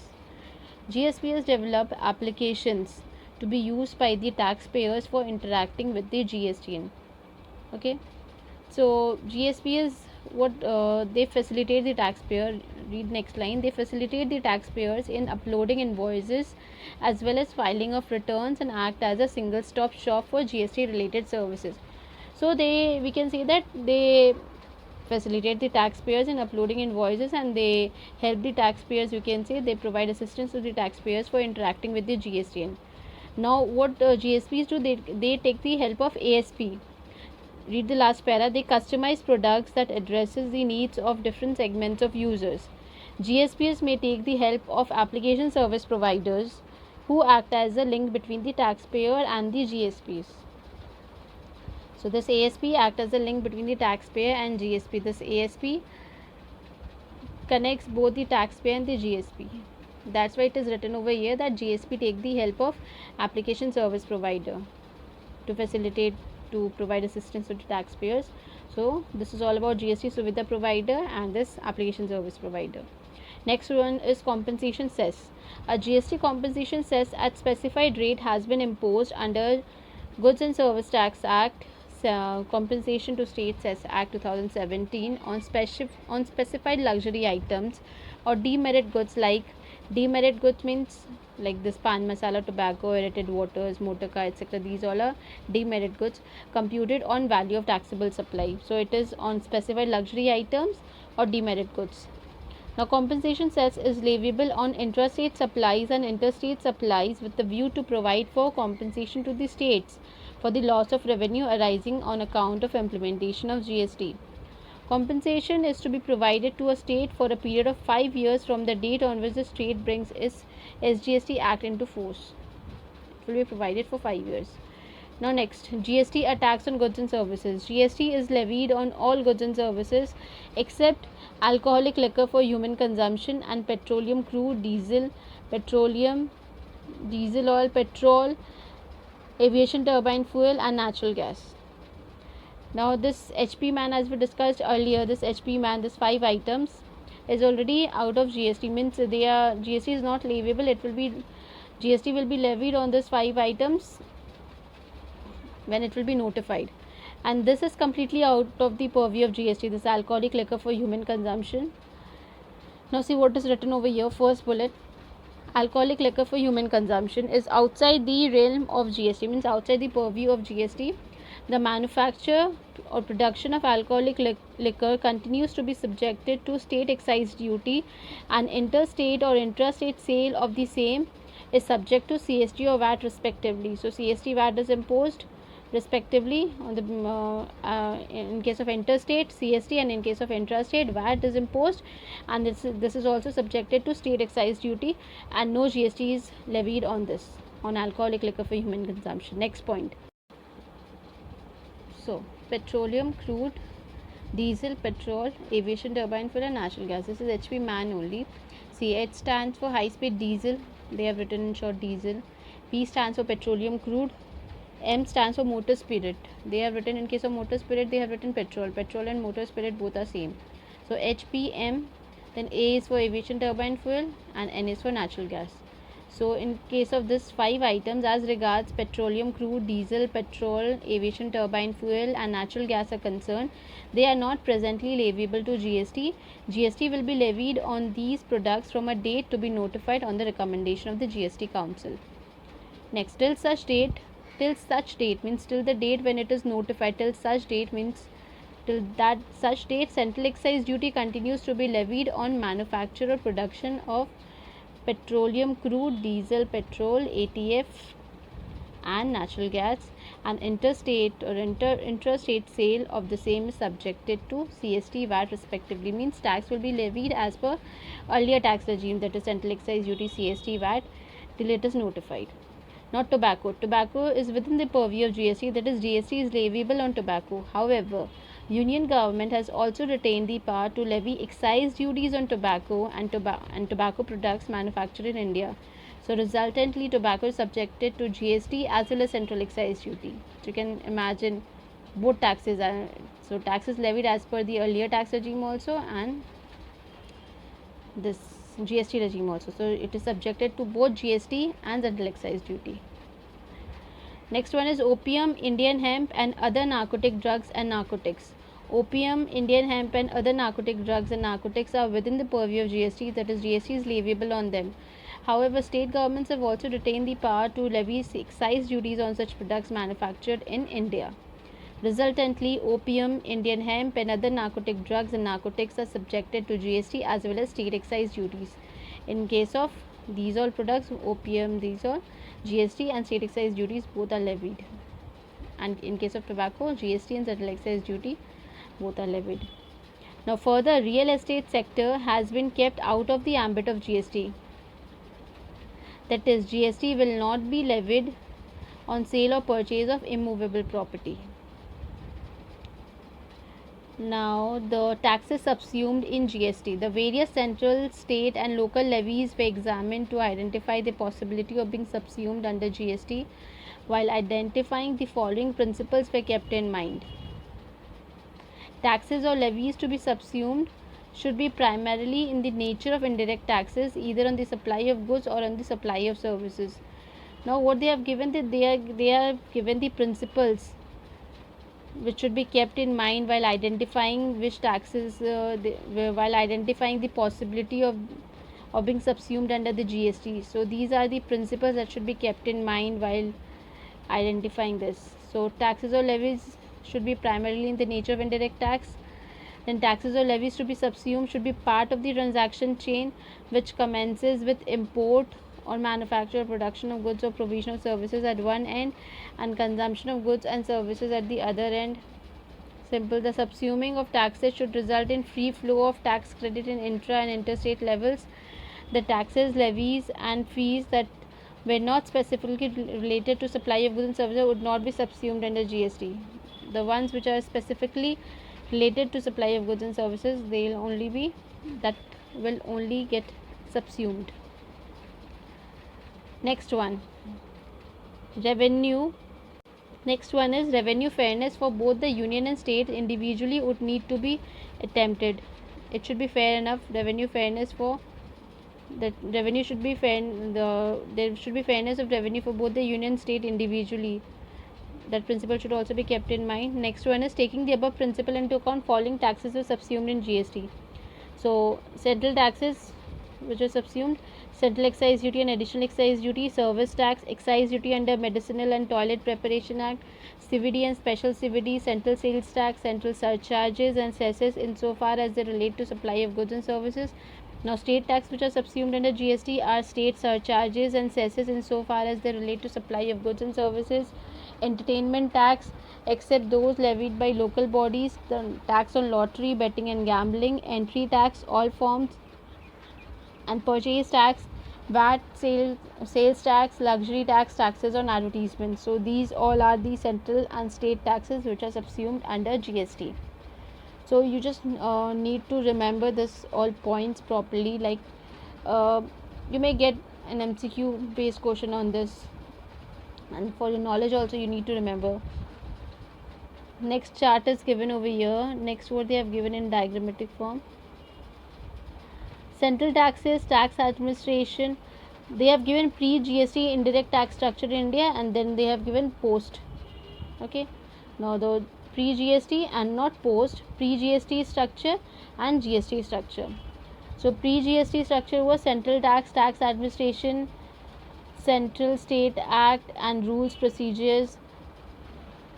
GSPs develop applications to be used by the taxpayers for interacting with the GSTN. Okay, so GSPs, what they facilitate the taxpayer, read next line, they facilitate the taxpayers in uploading invoices as well as filing of returns and act as a single stop shop for GST related services. So we can say that they facilitate the taxpayers in uploading invoices and they help the taxpayers, you can say they provide assistance to the taxpayers for interacting with the GSTN. Now what GSPs do, they take the help of ASP. Read the last para. They customize products that addresses the needs of different segments of users. GSPs may take the help of application service providers who act as a link between the taxpayer and the GSPs. So this ASP act as a link between the taxpayer and GSP. This ASP connects both the taxpayer and the GSP. That's why it is written over here that GSP take the help of application service provider to facilitate, to provide assistance to the taxpayers. So this is all about GST Suvidha provider and this application service provider. Next one is compensation cess. A GST compensation cess at specified rate has been imposed under Goods and Service Tax Act, Compensation to State Cess Act 2017 on specified luxury items or demerit goods. Like demerit goods means like this pan masala, tobacco, aerated waters, motor car, etc. These all are demerit goods computed on value of taxable supply. So it is on specified luxury items or demerit goods. Now compensation cess is leviable on intrastate supplies and interstate supplies with the view to provide for compensation to the states for the loss of revenue arising on account of implementation of GST. Compensation is to be provided to a state for a period of 5 years from the date on which the state brings its SGST Act into force. It will be provided for 5 years. Now next, GST attacks on goods and services. GST is levied on all goods and services except alcoholic liquor for human consumption and petroleum crude, diesel, petroleum, diesel oil, petrol, aviation turbine fuel and natural gas. Now this HP man, as we discussed earlier, this HP man, this 5 items is already out of GST, means they are, GST is not leviable. It will be, GST will be levied on this 5 items when it will be notified, and this is completely out of the purview of GST, this alcoholic liquor for human consumption. Now see what is written over here. First bullet, alcoholic liquor for human consumption is outside the realm of GST, means outside the purview of GST. The manufacture or production of alcoholic liquor continues to be subjected to state excise duty, and interstate or intrastate sale of the same is subject to CST or VAT respectively. So CST VAT is imposed respectively on the in case of interstate CST, and in case of intrastate VAT is imposed, and this is also subjected to state excise duty, and no GST is levied on this, on alcoholic liquor for human consumption. Next point. So petroleum, crude, diesel, petrol, aviation turbine fuel and natural gas. This is HP MAN only. See, H stands for high speed diesel, they have written in short diesel. P stands for petroleum crude. M stands for motor spirit, they have written, in case of motor spirit they have written petrol. Petrol and motor spirit both are same. So HPM. Then A is for aviation turbine fuel and N is for natural gas. So in case of this 5 items, as regards petroleum, crude, diesel, petrol, aviation turbine fuel and natural gas are concerned, they are not presently leviable to GST. GST will be levied on these products from a date to be notified on the recommendation of the GST Council. Next, till such date means till the date when it is notified. Till such date means till that such date, central excise duty continues to be levied on manufacture or production of petroleum, crude, diesel, petrol, ATF and natural gas, and interstate or intrastate sale of the same is subjected to CST, VAT respectively. Means tax will be levied as per earlier tax regime, that is central excise duty, CST, VAT, till it is notified. Not tobacco. Tobacco is within the purview of GST, that is GST is leviable on tobacco. However, Union government has also retained the power to levy excise duties on tobacco and tobacco products manufactured in India. So resultantly, tobacco is subjected to GST as well as central excise duty. So you can imagine both taxes are, so taxes levied as per the earlier tax regime also, and this GST regime also. So it is subjected to both GST and central excise duty. Next one is opium, Indian hemp and other narcotic drugs and narcotics. Opium, Indian hemp and other narcotic drugs and narcotics are within the purview of GST, that is GST is leviable on them. However, state governments have also retained the power to levy excise duties on such products manufactured in India. Resultantly, opium, Indian hemp and other narcotic drugs and narcotics are subjected to GST as well as state excise duties. In case of these all products, opium, these all, GST and state excise duties both are levied. And in case of tobacco, GST and central excise duty both are levied. Now further, real estate sector has been kept out of the ambit of GST. That is, GST will not be levied on sale or purchase of immovable property. Now the taxes subsumed in GST. The various central, state and local levies were examined to identify the possibility of being subsumed under GST. While identifying, the following principles were kept in mind. Taxes or levies to be subsumed should be primarily in the nature of indirect taxes, either on the supply of goods or on the supply of services. Now what they have given, that they are given the principles which should be kept in mind while identifying which taxes, while identifying the possibility of being subsumed under the GST. So these are the principles that should be kept in mind while identifying this. So taxes or levies should be primarily in the nature of indirect tax. Then taxes or levies to be subsumed should be part of the transaction chain which commences with import or manufacture or production of goods or provision of services at one end and consumption of goods and services at the other end. Simple. The subsuming of taxes should result in free flow of tax credit in intra and interstate levels. The taxes, levies and fees that were not specifically related to supply of goods and services would not be subsumed under GST. The ones which are specifically related to supply of goods and services, they will only get subsumed. Next one, revenue. Next one is revenue fairness for both the union and state individually would need to be attempted. It should be fair enough. Revenue fairness for that revenue should be fair. There should be fairness of revenue for both the union and state individually. That principle should also be kept in mind. Next one is taking the above principle into account, following taxes are subsumed in GST. So central taxes which are subsumed: central excise duty and additional excise duty, service tax, excise duty under Medicinal and Toilet Preparation Act, CVD and special CVD, central sales tax, central surcharges and cesses insofar as they relate to supply of goods and services. Now, state tax which are subsumed under GST are state surcharges and cesses insofar as they relate to supply of goods and services. Entertainment tax, except those levied by local bodies, the tax on lottery, betting and gambling, entry tax, all forms, and purchase tax, VAT, sales tax, luxury tax, taxes on advertisements. So these all are the central and state taxes which are subsumed under GST. So you just need to remember this all points properly. Like you may get an MCQ based question on this, and for your knowledge also you need to remember. Next chart is given over here. Next, what they have given in diagrammatic form: central taxes, tax administration. They have given pre-GST indirect tax structure in India, and then they have given post. Okay, now the pre-GST and not post, pre-GST structure and GST structure. So pre-GST structure was central tax, tax administration, central state act and rules, procedures.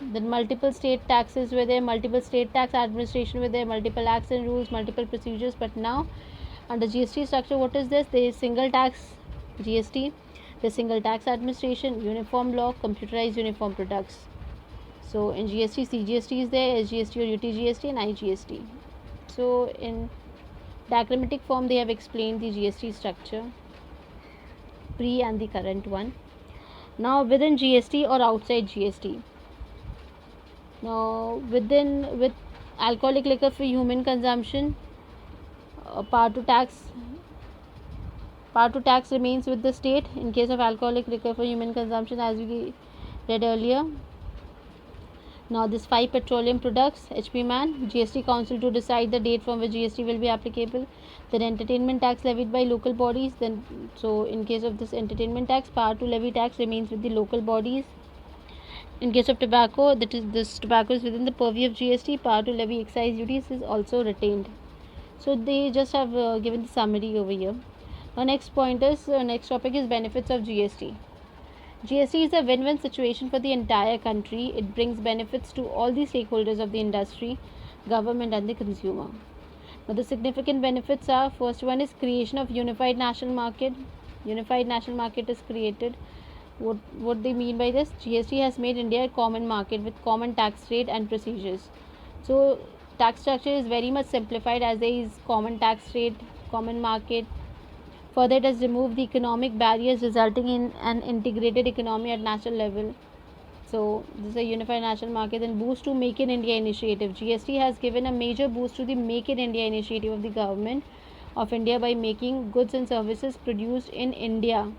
Then multiple state taxes were there, multiple state tax administration were there, multiple acts and rules, multiple procedures. But now under GST structure, what is this? There is single tax GST, the single tax administration, uniform law, computerized uniform products. So in GST, CGST is there, SGST or UTGST, and IGST. So in diagrammatic form, they have explained the GST structure, pre and the current one. Now within GST or outside GST. Now with alcoholic liquor for human consumption, power to tax remains with the state in case of alcoholic liquor for human consumption, as we read earlier. Now this 5 petroleum products, HP man, GST council to decide the date from which GST will be applicable. Then entertainment tax levied by local bodies. Then so in case of this entertainment tax, power to levy tax remains with the local bodies. In case of tobacco, that is, this tobacco is within the purview of GST. Power to levy excise duties is also retained. So they just have given the summary over here. Now next point is next topic is benefits of GST. GST is a win-win situation for the entire country. It brings benefits to all the stakeholders of the industry, government and the consumer. Now the significant benefits are: first one is creation of unified national market. Unified national market is created. What they mean by this? GST has made India a common market with common tax rate and procedures. So tax structure is very much simplified as there is common tax rate, common market. Further, it has removed the economic barriers, resulting in an integrated economy at national level. So this is a unified national market. And boost to Make in India initiative. GST has given a major boost to the Make in India initiative of the government of India by making goods and services produced in India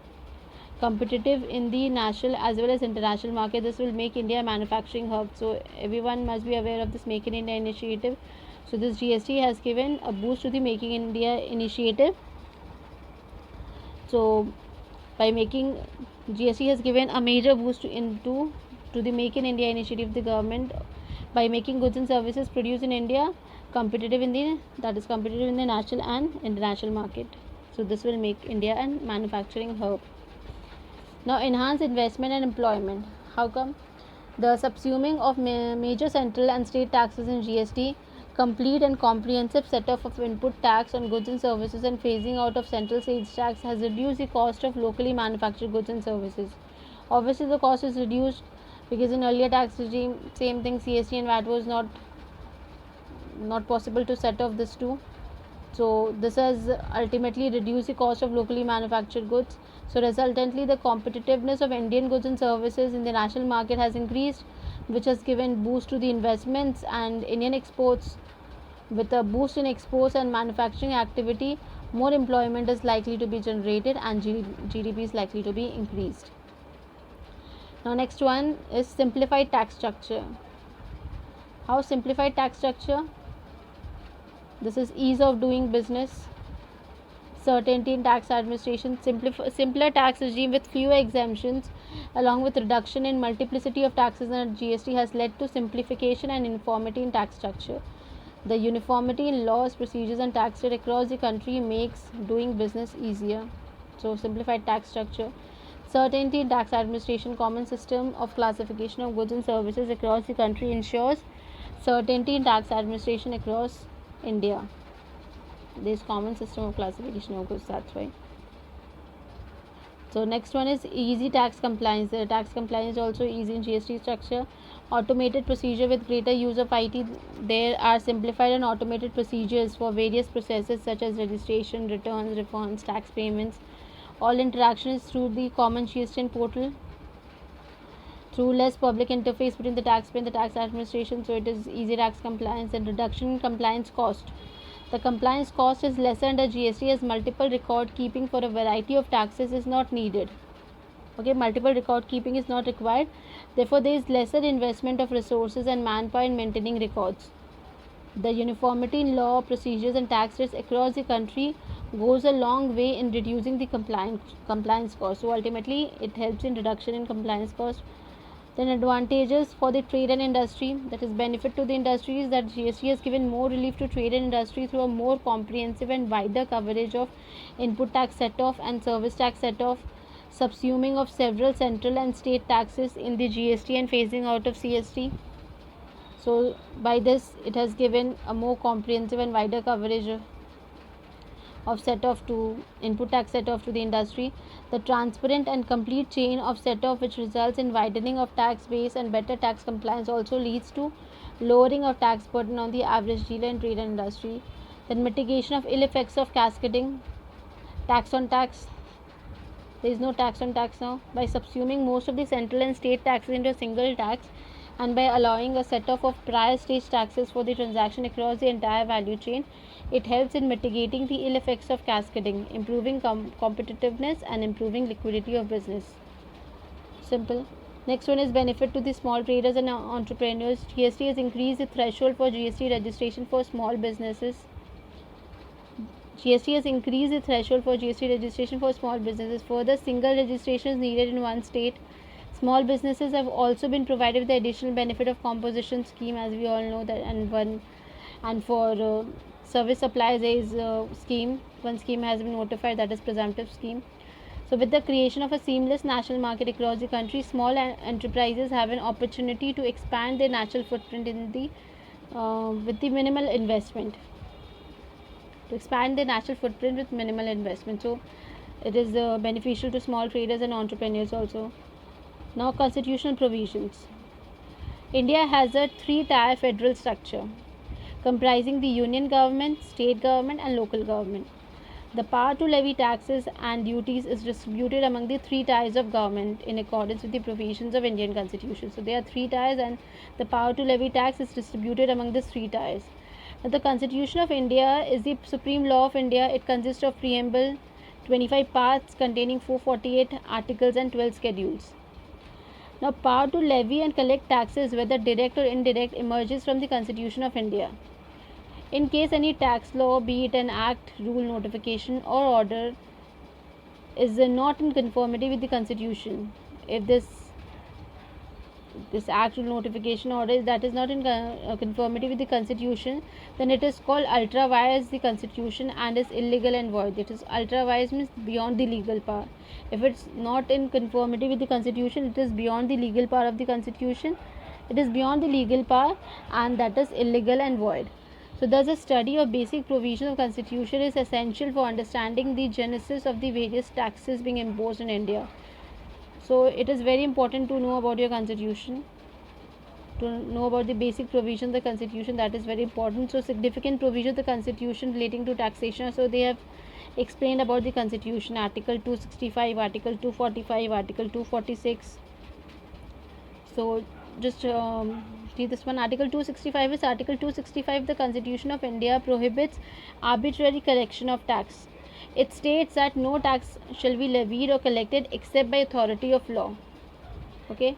competitive in the national as well as international market. This will make India a manufacturing hub. So everyone must be aware of this Make in India initiative. So this GST has given a boost to the Making India initiative. So by making GST has given a major boost to the Make in India initiative of the government by making goods and services produced in India competitive in the national and international market. So this will make India a manufacturing hub. Now enhance investment and employment. How come? The subsuming of major central and state taxes in GST, complete and comprehensive setup of input tax on goods and services, and phasing out of central sales tax has reduced the cost of locally manufactured goods and services. Obviously the cost is reduced because in earlier tax regime, same thing, CST and VAT was not possible to set off this too. So this has ultimately reduced the cost of locally manufactured goods. So resultantly, the competitiveness of Indian goods and services in the national market has increased, which has given boost to the investments and Indian exports. With a boost in exports and manufacturing activity, more employment is likely to be generated and GDP is likely to be increased. Now next one is simplified tax structure. How simplified tax structure? This is ease of doing business, certainty in tax administration, simpler tax regime with fewer exemptions, along with reduction in multiplicity of taxes and GST has led to simplification and uniformity in tax structure. The uniformity in laws, procedures, and tax rate across the country makes doing business easier. So, simplified tax structure. Certainty in tax administration, common system of classification of goods and services across the country ensures certainty in tax administration across India. There is common system of classification of goods, that's why. So next one is easy tax compliance. The tax compliance is also easy in GST structure. Automated procedure with greater use of IT. There are simplified and automated procedures for various processes such as registration, returns, refunds, tax payments. All interaction is through the common GST portal. Through less public interface between the taxpayer and the tax administration, so it is easy tax compliance and reduction in compliance cost. The compliance cost is lesser under GST as multiple record keeping for a variety of taxes is not needed. Okay, multiple record keeping is not required. Therefore, there is lesser investment of resources and manpower in maintaining records. The uniformity in law, procedures, and tax rates across the country goes a long way in reducing the compliance cost. So ultimately, it helps in reduction in compliance cost. Then advantages for the trade and industry, that is benefit to the industry, is that GST has given more relief to trade and industry through a more comprehensive and wider coverage of input tax set-off and service tax set-off, subsuming of several central and state taxes in the GST and phasing out of CST. So by this it has given a more comprehensive and wider coverage of set-off to input tax set-off to the industry. The transparent and complete chain of set-off, which results in widening of tax base and better tax compliance, also leads to lowering of tax burden on the average dealer in trade and industry. Then mitigation of ill effects of cascading, tax on tax. There is no tax on tax now. By subsuming most of the central and state taxes into a single tax, and by allowing a set-off of prior stage taxes for the transaction across the entire value chain, it helps in mitigating the ill effects of cascading, improving competitiveness and improving liquidity of business. Simple. Next one is benefit to the small traders and entrepreneurs. GST has increased the threshold for GST registration for small businesses. GST has increased the threshold for GST registration for small businesses. Further, single registration is needed in one state. Small businesses have also been provided with the additional benefit of composition scheme, as we all know that, and for service supplies there is a scheme. One scheme has been notified, that is presumptive scheme. So with the creation of a seamless national market across the country, small enterprises have an opportunity to expand their natural footprint in the with the minimal investment. To expand their natural footprint with minimal investment. So it is beneficial to small traders and entrepreneurs also. Now constitutional provisions. India has a three-tier federal structure comprising the union government, state government and local government. The power to levy taxes and duties is distributed among the three tiers of government in accordance with the provisions of Indian Constitution. So there are three tiers and the power to levy tax is distributed among the three tiers. Now the Constitution of India is the supreme law of India. It consists of preamble, 25 parts containing 448 articles and 12 schedules. Now power to levy and collect taxes, whether direct or indirect, emerges from the Constitution of India. In case any tax law, be it an act, rule, notification or order, is not in conformity with the Constitution, if this act, rule, notification, order that is not in conformity with the Constitution, then it is called ultra vires the Constitution and is illegal and void. It is ultra vires means beyond the legal power. If it's not in conformity with the Constitution, it is beyond the legal power of the Constitution. It is beyond the legal power and that is illegal and void. So thus a study of basic provisions of Constitution is essential for understanding the genesis of the various taxes being imposed in India. So it is very important to know about your Constitution, to know about the basic provisions of the Constitution. That is very important. So significant provisions of the Constitution relating to taxation. So they have explained about the Constitution, Article 265, Article 245, Article 246. So just see this one. Article 265 is Article 265. The Constitution of India prohibits arbitrary collection of tax. It states that no tax shall be levied or collected except by authority of law. Okay.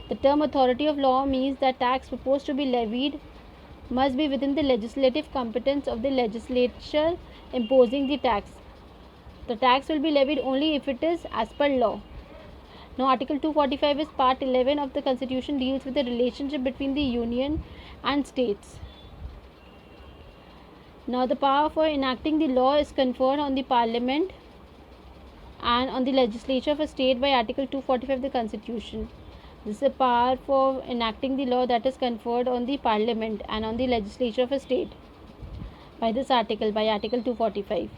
The term authority of law means that tax proposed to be levied must be within the legislative competence of the legislature imposing the tax. The tax will be levied only if it is as per law. Now Article 245 is Part 11 of the Constitution, deals with the relationship between the Union and states. Now the power for enacting the law is conferred on the Parliament and on the legislature of a state by Article 245 of the Constitution. This is a power for enacting the law that is conferred on the Parliament and on the legislature of a state by this article, by Article 245.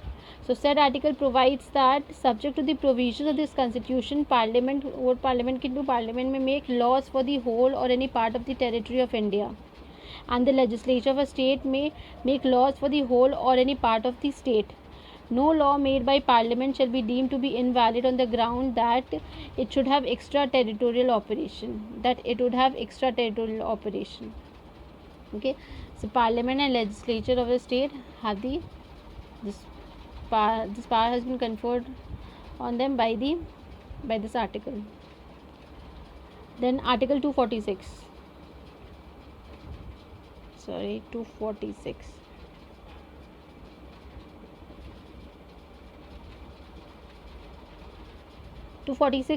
So said article provides that subject to the provisions of this constitution, Parliament, what Parliament can do, Parliament may make laws for the whole or any part of the territory of India, and the legislature of a state may make laws for the whole or any part of the state. No law made by Parliament shall be deemed to be invalid on the ground that it should have extraterritorial operation. That it would have extraterritorial operation. Okay, so Parliament and legislature of a state have the this power. This power has been conferred on them by this article. Then Article 246. Sorry, 246.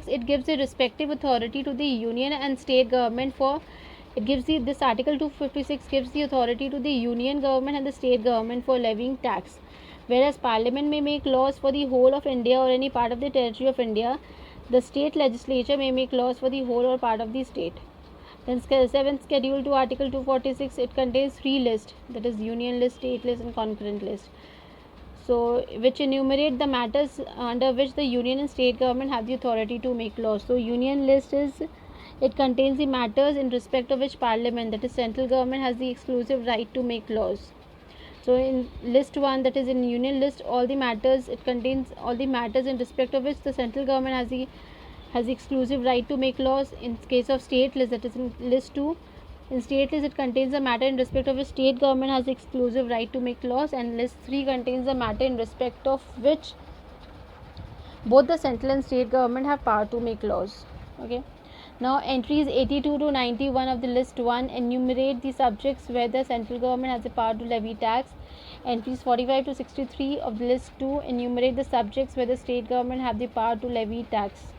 It gives the respective authority to the union and state government for this article 256 gives the authority to the union government and the state government for levying tax, whereas Parliament may make laws for the whole of India or any part of the territory of India. The state legislature may make laws for the whole or part of the state. Then 7th schedule to Article 246, it contains 3 lists, that is union list, state list and concurrent list. So which enumerate the matters under which the union and state government have the authority to make laws. So union list it contains the matters in respect of which Parliament, that is central government, has the exclusive right to make laws. So in list 1, that is in union list, it contains all the matters in respect of which the central government has the exclusive right to make laws. In case of state list, that is in list 2, in state list it contains a matter in respect of which state government has the exclusive right to make laws, and list 3 contains a matter in respect of which both the central and state government have power to make laws. Okay. Now entries 82 to 91 of the list 1 enumerate the subjects where the central government has the power to levy tax. Entries 45 to 63 of the list 2 enumerate the subjects where the state government have the power to levy tax.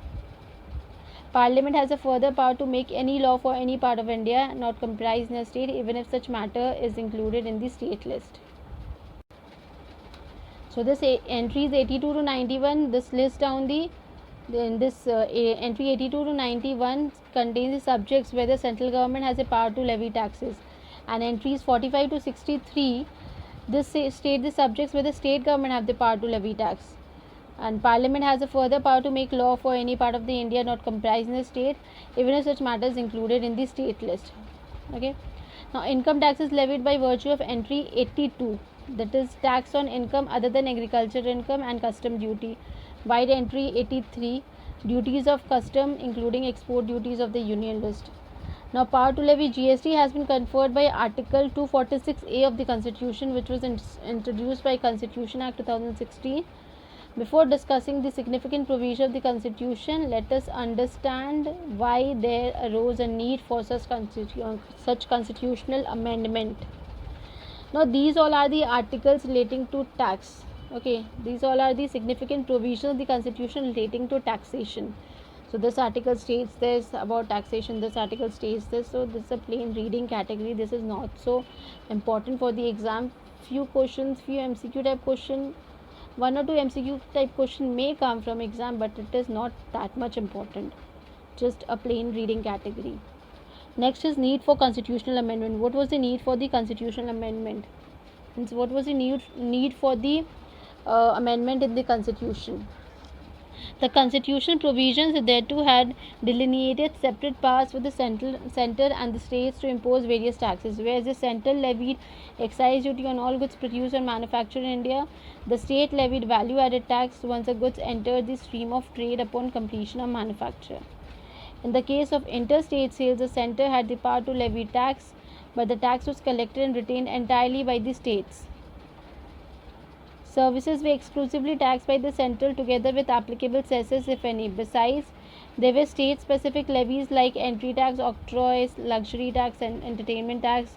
Parliament has a further power to make any law for any part of India not comprised in a state, even if such matter is included in the state list. So this entries 82 to 91, this lists down entry 82 to 91 contains the subjects where the central government has a power to levy taxes, and entries 45 to 63 this state the subjects where the state government have the power to levy tax, and Parliament has a further power to make law for any part of the India not comprised in the state, even if such matter is included in the state list. Okay. Now income tax is levied by virtue of entry 82, that is tax on income other than agricultural income and custom duty. By entry 83, duties of custom including export duties of the union list. Now power to levy GST has been conferred by Article 246A of the Constitution, which was introduced by Constitution Act 2016. Before discussing the significant provision of the Constitution, let us understand why there arose a need for such constitutional amendment. Now these all are the articles relating to tax. Okay, these all are the significant provisions of the Constitution relating to taxation. So this article states this about taxation, this article states this. So this is a plain reading category. This is not so important for the exam. Few questions, few MCQ type question, 1 or 2 MCQ type question may come from exam, but it is not that much important. Just a plain reading category. Next is need for constitutional amendment. What was the need for the constitutional amendment? And what was the need for the amendment in the Constitution? The constitutional provisions thereto had delineated separate powers for the center and the states to impose various taxes. Whereas the central levied excise duty on all goods produced or manufactured in India, the state levied value added tax once the goods entered the stream of trade upon completion of manufacture. In the case of interstate sales, the center had the power to levy tax, but the tax was collected and retained entirely by the states. Services were exclusively taxed by the central together with applicable cesses, if any. Besides, there were state specific levies like entry tax, octroys, luxury tax and entertainment tax,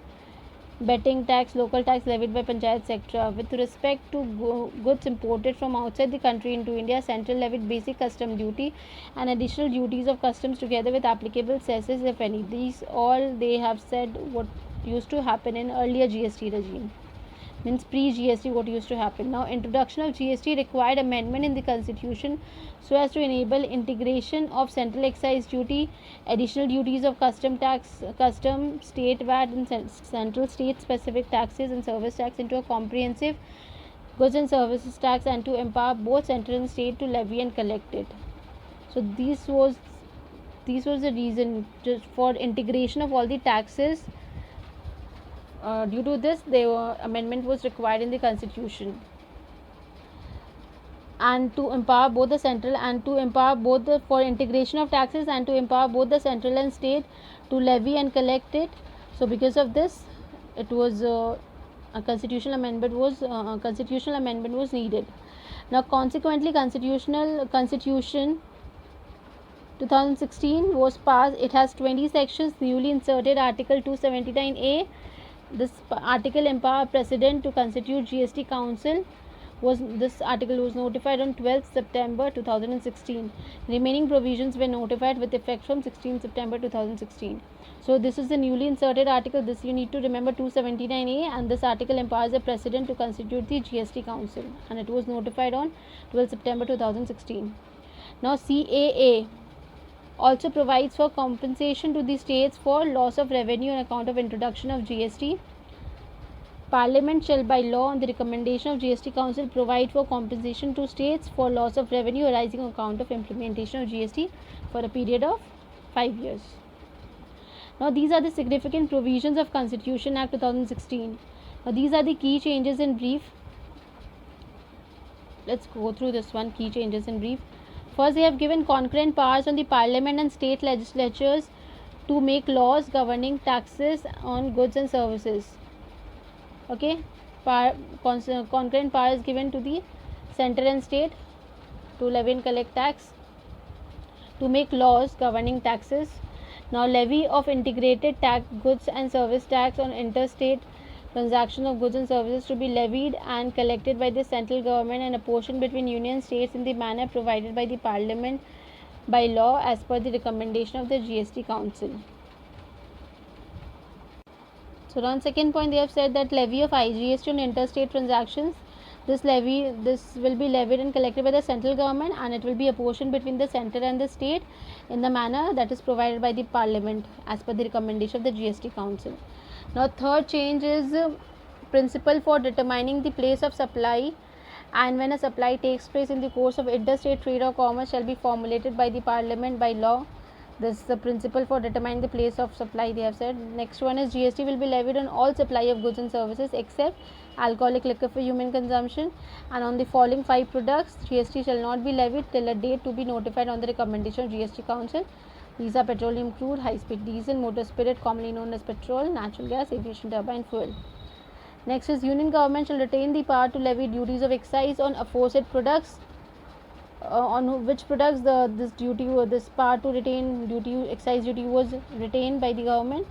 betting tax, local tax levied by panchayat, etc. With respect to goods imported from outside the country into India, central levied basic custom duty and additional duties of customs together with applicable cesses, if any. These all they have said what used to happen in earlier GST regime. means pre-GST what used to happen. Now introduction of GST required amendment in the constitution so as to enable integration of central excise duty, additional duties of custom tax, custom, state VAT and central state specific taxes and service tax into a comprehensive goods and services tax, and to empower both central and state to levy and collect it. So this was the reason just for integration of all the taxes. Due to this, amendment was required in the constitution, and to empower both the central and to empower both the for integration of taxes and to empower both the central and state to levy and collect it. So because of this, it was a constitutional amendment was needed. Now consequently, constitution 2016 was passed. It has 20 sections. Newly inserted article 279A. This article empower president to constitute GST council. This article was notified on 12th September 2016. Remaining provisions were notified with effect from 16th September 2016. So this is the newly inserted article. This you need to remember, 279A, and this article empowers the president to constitute the GST council, and it was notified on 12th September 2016. Now CAA also provides for compensation to the states for loss of revenue on account of introduction of GST. Parliament shall by law on the recommendation of GST Council provide for compensation to states for loss of revenue arising on account of implementation of GST for a period of 5 years. Now these are the significant provisions of Constitution Act 2016. Now these are the key changes in brief. Let's go through this one, key changes in brief. First, they have given concurrent powers on the Parliament and state legislatures to make laws governing taxes on goods and services. Okay, concurrent power is given to the center and state to levy and collect tax, to make laws governing taxes. Now levy of integrated tax, goods and service tax on interstate transaction of goods and services to be levied and collected by the central government and apportioned between union states in the manner provided by the Parliament by law as per the recommendation of the GST Council. So on second point, they have said that levy of IGST on interstate transactions, this will be levied and collected by the central government, and it will be apportioned between the center and the state in the manner that is provided by the Parliament as per the recommendation of the GST Council. Now third change is principle for determining the place of supply, and when a supply takes place in the course of interstate trade or commerce shall be formulated by the Parliament by law. This is the principle for determining the place of supply, they have said. Next one is GST will be levied on all supply of goods and services except alcoholic liquor for human consumption, and on the following 5 products GST shall not be levied till a date to be notified on the recommendation of GST Council. These are petroleum crude, high speed diesel, motor spirit commonly known as petrol, natural gas, aviation turbine fuel. Next is union government shall retain the power to levy duties of excise on aforesaid products. On which products this power to retain excise duty was retained by the government.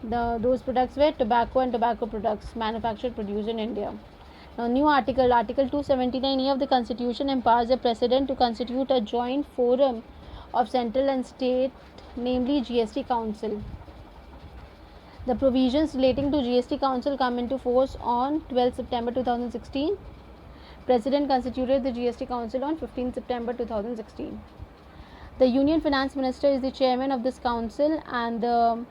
Those products were tobacco and tobacco products manufactured produced in India. Now new article 279A of the Constitution empowers the President to constitute a joint forum of central and state, namely GST Council. The provisions relating to GST Council come into force on 12 September 2016. President constituted the GST Council on 15 September 2016. The Union Finance Minister is the chairman of this council, and the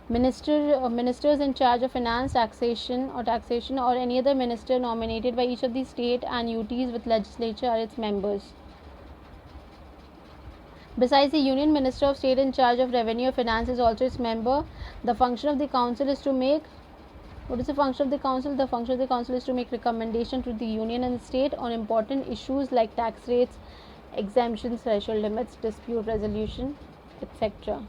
ministers in charge of finance, taxation or any other minister nominated by each of the state and UTs with legislature are its members. Besides, the Union Minister of State in charge of Revenue or Finance is also its member. The function of the council is to make What is the function of the council? The function of the council is to make recommendation to the union and state on important issues like tax rates, exemptions, threshold limits, dispute resolution, etc.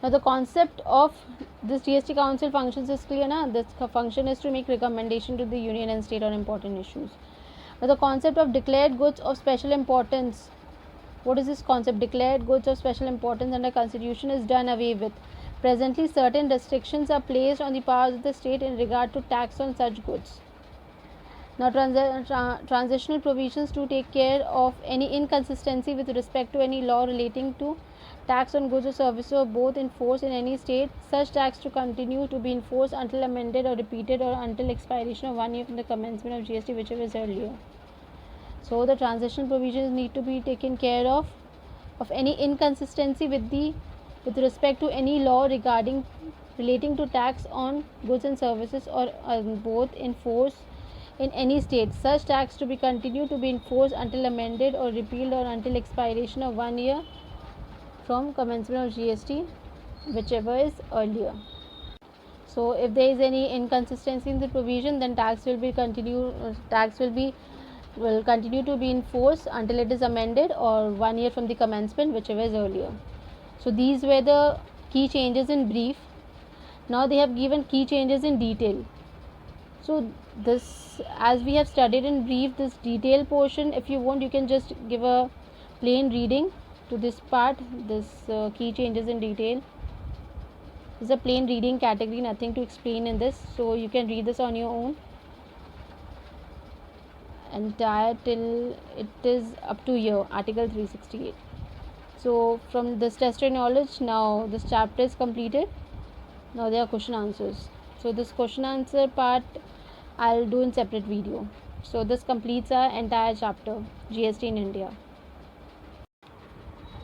Now the concept of this GST council functions is clear now. This function is to make recommendation to the union and state on important issues. Now the concept of declared goods of special importance. What is this concept? Declared goods of special importance under constitution is done away with. Presently, certain restrictions are placed on the powers of the state in regard to tax on such goods. Now, transitional provisions to take care of any inconsistency with respect to any law relating to tax on goods or services or both in force in any state. Such tax to continue to be in force until amended or repeated or until expiration of 1 year from the commencement of GST, whichever is earlier. So, the transitional provisions need to be taken care of any inconsistency with respect to any law regarding relating to tax on goods and services or both in force in any state. Such tax to be continued to be in force until amended or repealed or until expiration of 1 year from commencement of GST, whichever is earlier. So, if there is any inconsistency in the provision, then tax will continue to be in force until it is amended or 1 year from the commencement, whichever is earlier. So, these were the key changes in brief. Now they have given key changes in detail. So this, as we have studied in brief, this detail portion, if you want, you can just give a plain reading to this part, this key changes in detail. This is a plain reading category, nothing to explain in this, so you can read this on your own. Entire till it is up to here, article 368. So from this tested knowledge, now this chapter is completed. Now there are question answers. So this question answer part I'll do in separate video. So this completes our entire chapter, GST in India.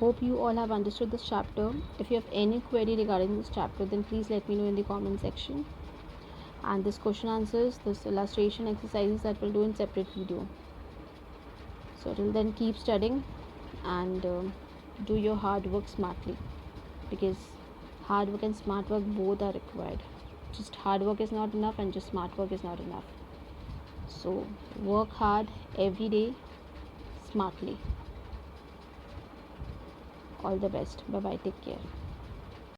Hope you all have understood this chapter. If you have any query regarding this chapter, then please let me know in the comment section. And this question answers, this illustration exercises, that we'll do in separate video. So till then, keep studying and do your hard work smartly, because hard work and smart work both are required. Just hard work is not enough and just smart work is not enough. So work hard every day, smartly. All the best. Bye bye. Take care.